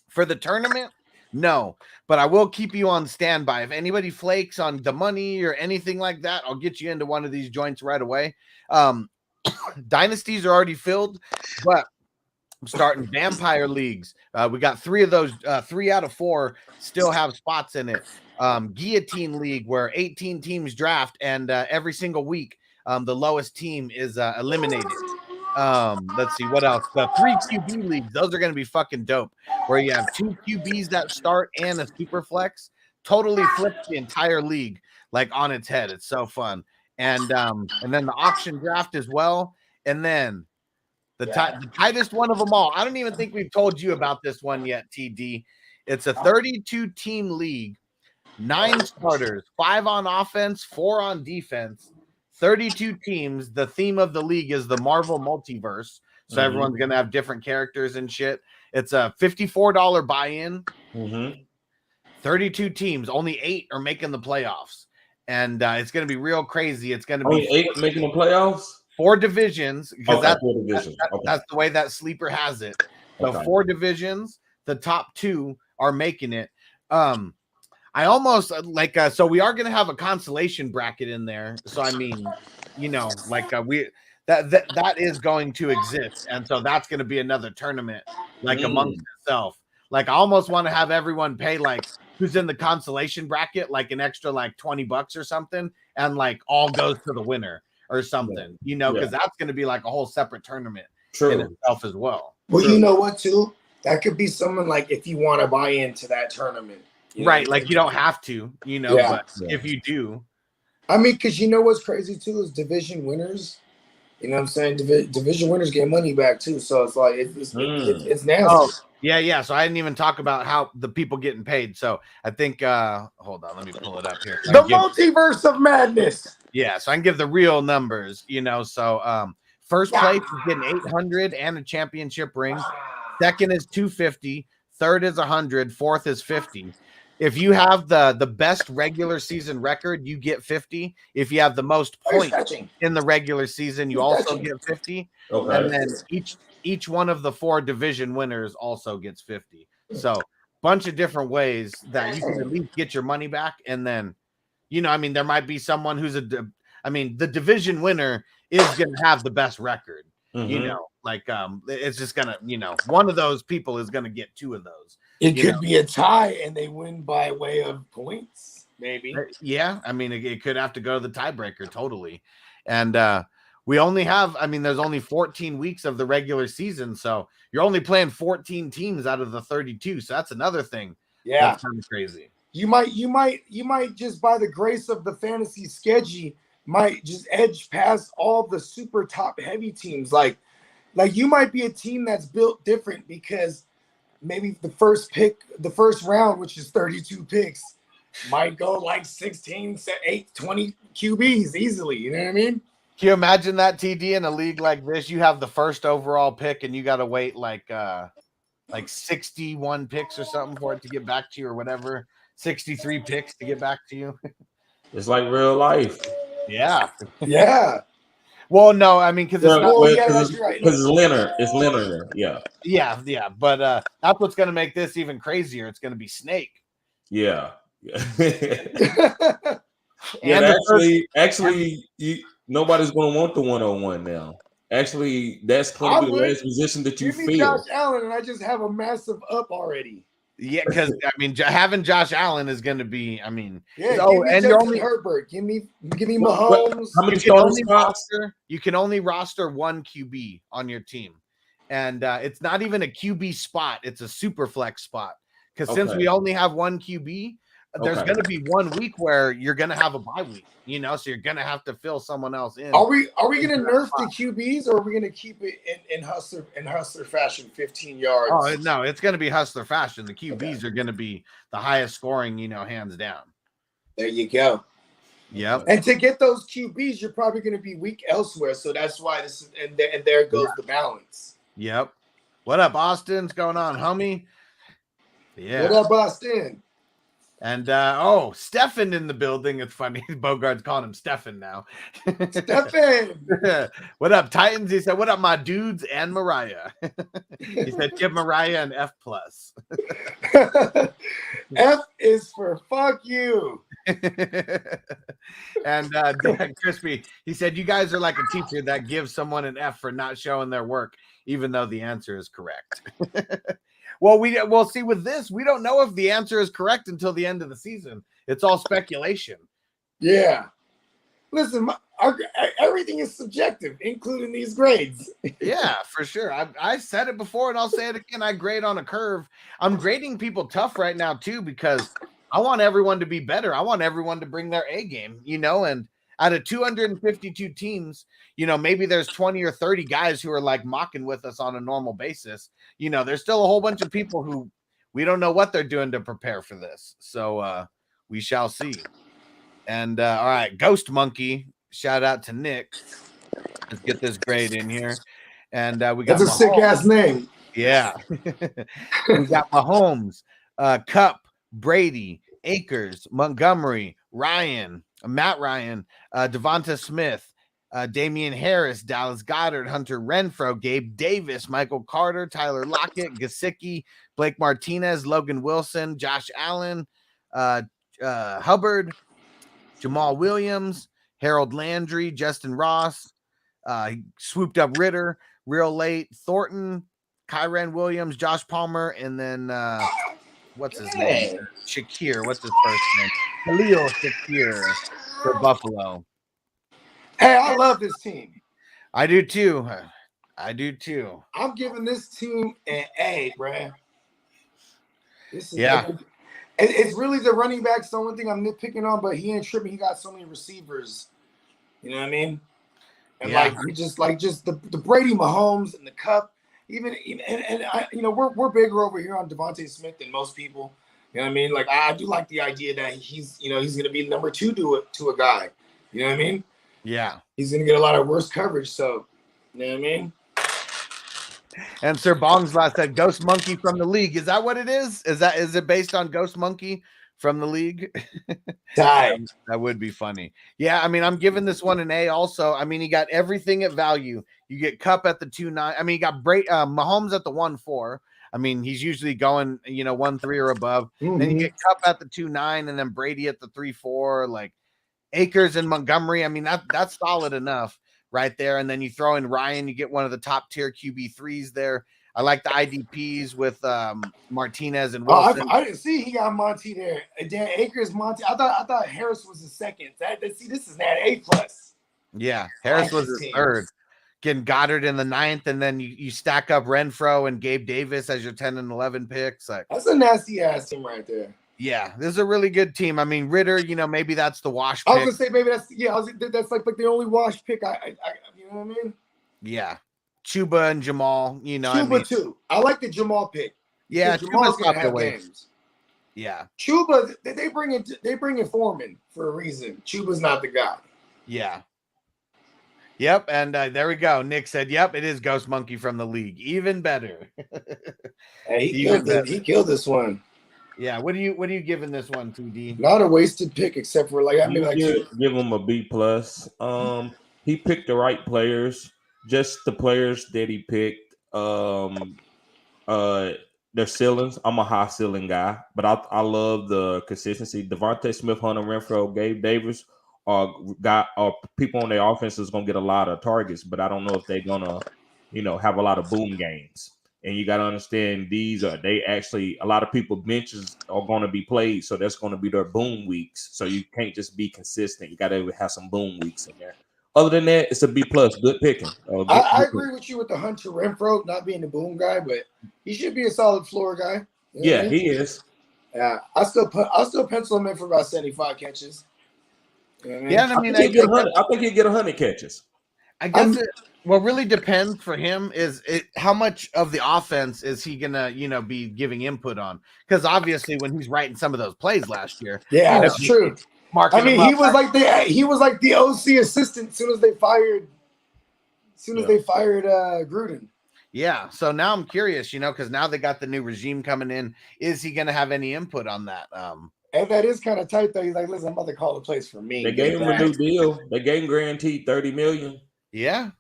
for the tournament, no, but I will keep you on standby. If anybody flakes on the money or anything like that, I'll get you into one of these joints right away. Dynasties are already filled, but I'm starting vampire leagues. We got 3 of those. 3 out of 4 still have spots in it. Guillotine League, where 18 teams draft, and every single week the lowest team is eliminated. Let's see what else. The 3 QB leagues, those are going to be fucking dope, where you have 2 QBs that start and a super flex. Totally flips the entire league like on its head. It's so fun. And then the auction draft as well. And then the tightest one of them all. I don't even think we've told you about this one yet, TD. It's a 32 team league. 9 starters, 5 on offense, 4 on defense, 32 teams. The theme of the league is the Marvel multiverse. So everyone's going to have different characters and shit. It's a $54 buy-in. 32 teams. Only 8 are making the playoffs. And it's going to be real crazy. It's going to be 8 making the playoffs? 4 divisions. Because that's 4 divisions. That's the way that Sleeper has it. So 4 divisions. The top 2 are making it. I almost so we are going to have a consolation bracket in there. So I mean, that is going to exist, and so that's going to be another tournament amongst itself. Like I almost want to have everyone pay who's in the consolation bracket an extra $20 or something, and all goes to the winner or something. Because that's going to be a whole separate tournament in itself as well. Well, you know what too? That could be someone if you want to buy into that tournament. Right, you don't have to, but if you do. I mean, because what's crazy too is division winners. You know what I'm saying? Division winners get money back too. So it's it's nasty. Oh, yeah. So I didn't even talk about how the people getting paid. So I think, hold on, let me pull it up here. The multiverse of madness. Yeah, so I can give the real numbers, So first place is getting 800 and a championship ring. Second is 250. Third is 100. Fourth is 50. If you have the best regular season record, you get 50. If you have the most points in the regular season, you also get 50. Okay. And then each one of the 4 division winners also gets 50. So bunch of different ways that you can at least get your money back. And then, there might be someone who's the division winner is going to have the best record. It's just going to, one of those people is going to get 2 of those. It could be a tie and they win by way of points, maybe. Yeah, it could have to go to the tiebreaker, totally. And we only have, there's only 14 weeks of the regular season, so you're only playing 14 teams out of the 32. So that's another thing. Yeah, that's kind of crazy. You might just by the grace of the fantasy schedule might just edge past all the super top heavy teams. Like you might be a team that's built different because maybe the first round, which is 32 picks, might go 16, 8, 20 QBs easily. You know what I mean? Can you imagine that, TD, in a league like this? You have the first overall pick and you got to wait 61 picks or something for it to get back to you or whatever. 63 picks to get back to you. It's like real life. Yeah. Yeah. Well, no, I mean because it's not. Well, yeah, that's right. Because it's linear. It's linear. Yeah. Yeah. But that's what's going to make this even crazier. It's going to be Snake. Yeah. And actually, nobody's going to want the 101 now. Actually, that's going to be the last position that you give me feel. Josh Allen, and I just have a massive up already. Yeah, because I mean, having Josh Allen is going to be. I mean, Yeah. oh, Give me and Justin Herbert. Give me Mahomes. How many starting spots? You can only roster one QB on your team, and it's not even a QB spot; it's a super flex spot. Because since we only have one QB, there's going to be 1 week where you're going to have a bye week. So you're going to have to fill someone else in. Are we going to nerf the QBs, or are we going to keep it in hustler fashion, 15 yards? Oh no, it's going to be hustler fashion. The QBs are going to be the highest scoring, hands down. There you go. Yep. And to get those QBs, you're probably going to be weak elsewhere. So that's why this is, and there goes the balance. Yep. What up, Austin's going on, homie? Yeah. What up, Austin? And Stefan in the building. It's funny. Bogart's calling him Stefan now. Stefan. What up, Titans? He said, "What up, my dudes and Mariah?" He said, "Give Mariah an F plus." F is for fuck you. And Dan Crispy, he said, "You guys are like a teacher that gives someone an F for not showing their work, even though the answer is correct." Well, we'll see with this. We don't know if the answer is correct until the end of the season. It's all speculation. Yeah. Listen, everything is subjective, including these grades. Yeah, for sure. I said it before, and I'll say it again. I grade on a curve. I'm grading people tough right now, too, because I want everyone to be better. I want everyone to bring their A game, and out of 252 teams, maybe there's 20 or 30 guys who are like mocking with us on a normal basis. There's still a whole bunch of people who we don't know what they're doing to prepare for this. So we shall see. And all right, Ghost Monkey, shout out to Nick. Let's get this grade in here. And we got that's a sick ass name. Yeah. We got Mahomes, Cup, Brady, Akers, Montgomery, Matt Ryan, Devonta Smith, Damian Harris, Dallas Goedert, Hunter Renfrow, Gabe Davis, Michael Carter, Tyler Lockett, Gesicki, Blake Martinez, Logan Wilson, Josh Allen, Hubbard, Jamal Williams, Harold Landry, Justin Ross, he swooped up Ritter, real late, Thornton, Kyren Williams, Josh Palmer, and then what's his name? Shakir. What's his first name? Khalil Shakir for Buffalo. Hey, I love this team. I do too. I'm giving this team an A, bruh. Yeah. It's really the running backs the only thing I'm nitpicking on, but he ain't tripping. He got so many receivers. You know what I mean? And we just the Brady Mahomes and the Cup. Even I, we're bigger over here on Devontae Smith than most people. You know what I mean? Like I do like the idea that he's gonna be number 2 to a guy. You know what I mean? Yeah. He's gonna get a lot of worse coverage. So you know what I mean? And Sir Bong's last said Ghost Monkey from the league. Is that what it is? Is it based on Ghost Monkey from the league? That would be funny. Yeah, I mean, I'm giving this one an A also. I mean, he got everything at value. You get Cup at the 2.9. I mean, you got Mahomes at the 1.4. I mean, he's usually going, 1.3 or above. Mm-hmm. Then you get Cup at the 2.9 and then Brady at the 3.4. Like Akers and Montgomery. I mean, that's solid enough right there. And then you throw in Ryan, you get one of the top tier QB3s there. I like the IDPs with Martinez and Wilson. I didn't see he got Monty there. Dan Akers, Monty. I thought Harris was the second. This is that A plus. Yeah, Harris was his third. Getting Goddard in the 9th, and then you stack up Renfrow and Gabe Davis as your 10 and 11 picks. Like that's a nasty ass team right there. Yeah, this is a really good team. I mean, Ritter, maybe that's the wash pick. I was gonna say maybe that's like the only wash pick. I you know what I mean? Yeah, Chuba and Jamal. Chuba too. I like the Jamal pick. Yeah, Jamal's gonna have games. Yeah, Chuba. They bring in Foreman for a reason. Chuba's not the guy. Yeah. Yep, and there we go. Nick said, "Yep, it is Ghost Monkey from the league. Even better." Hey, he killed this one. Yeah, what are you giving this one, 2D? Not a wasted pick, except for give him a B plus. he picked the right players, just the players that he picked. Their ceilings. I'm a high ceiling guy, but I love the consistency. Devontae Smith, Hunter Renfro, Gabe Davis are people on their offense is gonna get a lot of targets, but I don't know if they're gonna, have a lot of boom games. And you got to understand they actually a lot of people benches are going to be played, so that's going to be their boom weeks. So you can't just be consistent. You got to have some boom weeks in there. Other than that, it's a B plus. Good picking. I agree with you with the Hunter Renfro not being the boom guy, but he should be a solid floor guy. You know what I mean? He is. Yeah, I still pencil him in for about 75 catches. You know what I mean? Yeah, I mean, I think he'll get 100 catches. I guess what really depends for him is how much of the offense is he gonna, be giving input on? Because obviously, when he's writing some of those plays last year, that's true. I mean, he was like the OC assistant as soon as they fired Gruden. Yeah. So now I'm curious, because now they got the new regime coming in. Is he gonna have any input on that? And that is kind of tight, though. He's like, listen, I'm about to call the place for me. They gave him a new deal. They gave him guaranteed $30 million. Yeah,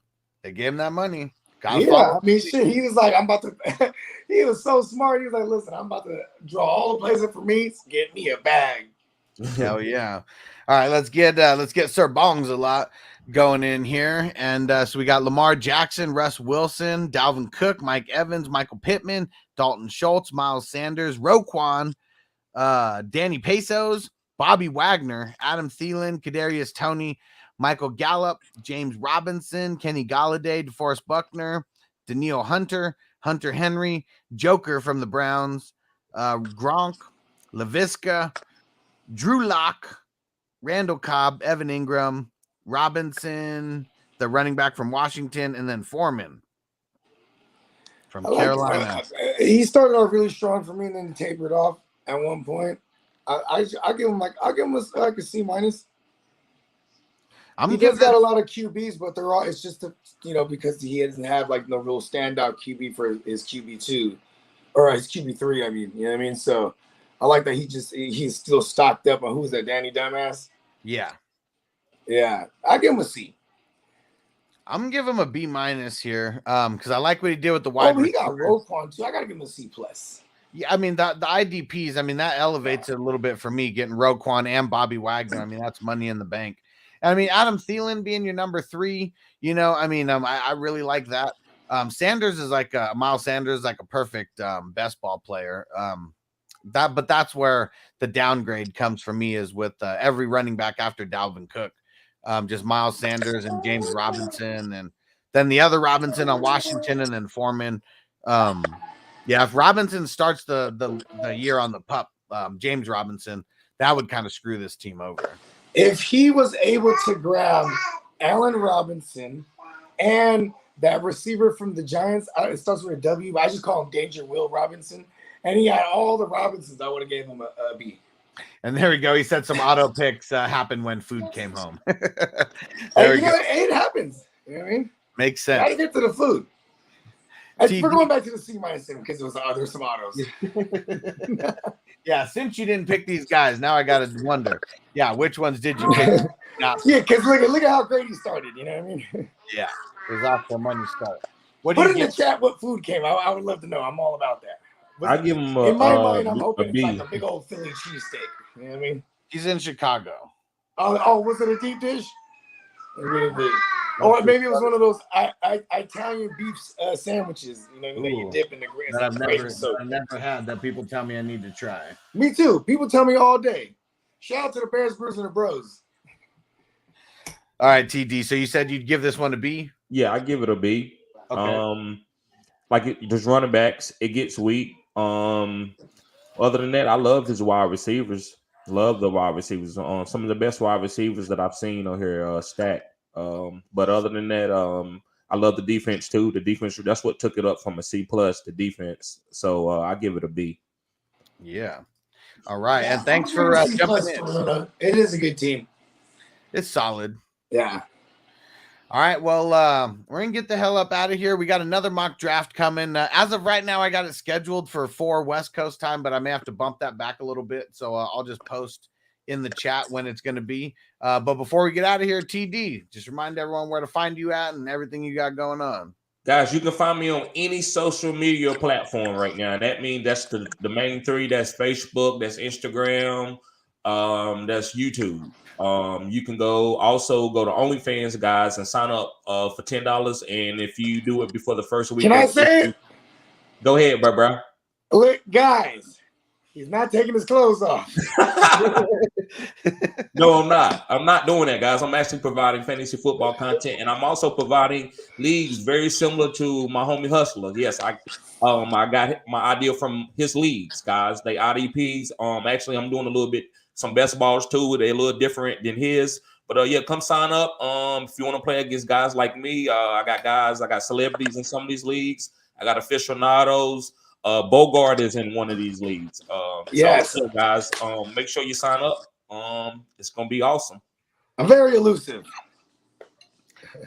they gave him that money. I mean, shit. He was like, I'm about to. He was so smart. He was like, listen, I'm about to draw all the plays up for me. Get me a bag. Hell yeah! All right, let's get Sir Bongs a lot going in here, and so we got Lamar Jackson, Russ Wilson, Dalvin Cook, Mike Evans, Michael Pittman, Dalton Schultz, Miles Sanders, Roquan, Danny Pesos, Bobby Wagner, Adam Thielen, Kadarius Toney, Michael Gallup, James Robinson, Kenny Galladay, DeForest Buckner, Daniil Hunter, Hunter Henry, Joker from the Browns, Gronk, LaVisca, Drew Lock, Randall Cobb, Evan Ingram, Robinson, the running back from Washington, and then Foreman from Carolina. He started off really strong for me and then tapered off at one point. I give him a C minus. He does got a lot of QBs, but they're all. It's just because he doesn't have like no real standout QB for his QB2 or his QB3. I mean, you know what I mean. So I like that he's still stocked up on who's that Danny Dumbass. Yeah. I give him a C. I'm gonna give him a B minus here, because I like what he did with the wide. He got Roquan too. I gotta give him a C plus. Yeah, I mean the IDPs. I mean that elevates it a little bit for me. Getting Roquan and Bobby Wagner. I mean that's money in the bank. And I mean Adam Thielen being your number 3. I really like that. Sanders is like Miles Sanders is like a perfect best ball player. But that's where the downgrade comes for me is with every running back after Dalvin Cook, just Miles Sanders and James Robinson, and then the other Robinson on Washington, and then Foreman. If Robinson starts the year on the pup, James Robinson, that would kind of screw this team over. If he was able to grab Allen Robinson and that receiver from the Giants, it starts with a W. I just call him Danger Will Robinson. And he had all the Robinsons. I would have gave him a B. And there we go. He said some auto picks happened when food came home. It happens. You know what I mean? Makes sense. Got to get to the food. We're going back to the C minus because there's some autos. Yeah, since you didn't pick these guys, now I got to wonder. Yeah, which ones did you pick? Because look at how great he started. You know what I mean? Yeah, it was off the money start. Put in the chat what food came. I would love to know. I'm all about that. I give him in my mind, I'm hoping B. it's like a big old Philly cheesesteak. You know what I mean? He's in Chicago. Oh, was it a deep dish? Or maybe it was one of those Italian beef sandwiches. That you dip in the grease. That I've never had. That people tell me I need to try. Me too. People tell me all day. Shout out to the Bears, Brews, and the Bros. All right, TD. So you said you'd give this one a B? Yeah, I give it a B. Okay. There's running backs. It gets weak. Other than that, I love his wide receivers. Love the wide receivers. Some of the best wide receivers that I've seen on here stacked. But other than that, I love the defense too. The defense, that's what took it up from a C plus, the defense. So I give it a B. Yeah. All right. And thanks for jumping in. It is a good team. It's solid. Yeah. All right, well, we're going to get the hell up out of here. We got another mock draft coming. As of right now, I got it scheduled for 4 West Coast time, but I may have to bump that back a little bit. So I'll just post in the chat when it's going to be. But before we get out of here, TD, just remind everyone where to find you at and everything you got going on. Guys, you can find me on any social media platform right now. That means that's the main three. That's Facebook, that's Instagram, that's YouTube. You can also go to OnlyFans, guys, and sign up for $10. And if you do it before the first week, can I say it? Go ahead, bro. Look, guys, he's not taking his clothes off. No, I'm not. I'm not doing that, guys. I'm actually providing fantasy football content, and I'm also providing leagues very similar to my homie Hustler. Yes, I got my idea from his leagues, guys. They IDPs. Actually, I'm doing some best balls too. They're a little different than his. But yeah, come sign up. If you want to play against guys like me, I got celebrities in some of these leagues. I got aficionados. Bogart is in one of these leagues. Yes, so, guys. Make sure you sign up. It's gonna be awesome. I'm very elusive.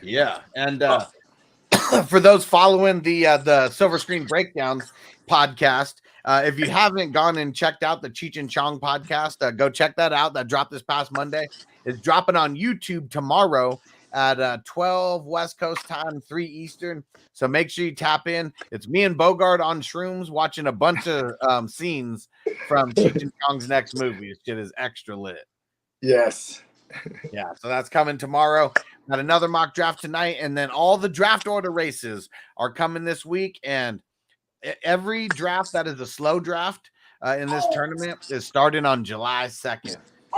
Yeah, and for those following the Silver Screen Breakdowns podcast, if you haven't gone and checked out the Cheech and Chong podcast, go check that out. That dropped this past Monday. It's dropping on YouTube tomorrow at 12 West Coast time, 3 Eastern. So make sure you tap in. It's me and Bogart on shrooms watching a bunch of scenes from Cheech and Chong's next movie. This shit is extra lit. Yes. Yeah, so that's coming tomorrow. Got another mock draft tonight, and then all the draft order races are coming this week. And every draft that is a slow draft in this tournament is starting on July 2nd.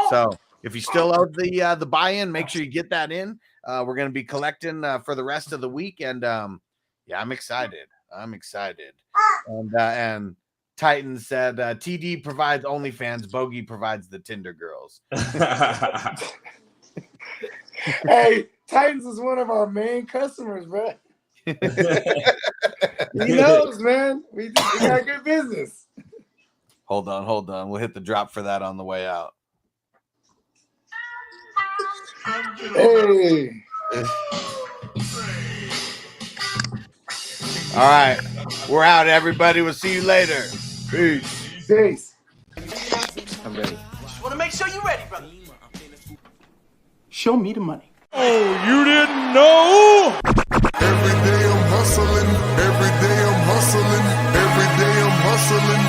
So if you still owe the buy-in, make sure you get that in. We're going to be collecting for the rest of the week, and yeah, I'm excited. And Titan said TD provides OnlyFans, Bogey provides the Tinder girls. Hey, Titans is one of our main customers, bro. He knows, man. We got good business. Hold on. We'll hit the drop for that on the way out. Hey. All right. We're out, everybody. We'll see you later. Peace. I'm ready. Just want to make sure you're ready, brother. Show me the money. Oh, you didn't know? Every day I'm hustling. Every day I'm hustling. Every day I'm hustling.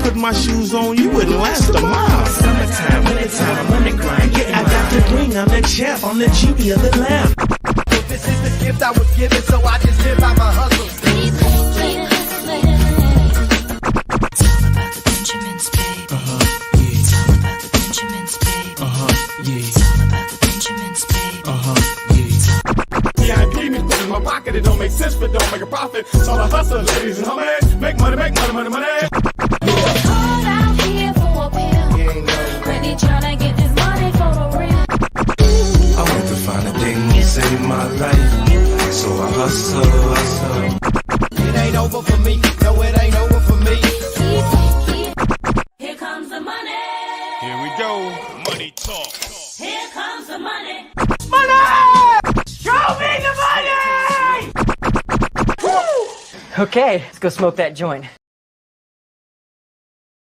Put my shoes on, you wouldn't last a mile. Summertime, wintertime, I'm on the grind. Yeah, I got the ring, I'm the champ, I'm the genie of the lamp. This is the gift I was given, so I just live by my hustle. It's all about the Benjamins, baby. It's all about the Benjamins, baby. It's all about the Benjamins, baby. VIP me put in my pocket, it don't make sense, but don't make a profit. So I hustle, ladies and homies. Make money, money. Hold out here for a pill. Really tryna get this money for the real. I want to find a thing to save my life, so I hustle. It ain't over for me, no, it ain't over for me. Here comes the money. Here we go. Money talk. Here comes the money. Show me the money! Okay, let's go smoke that joint.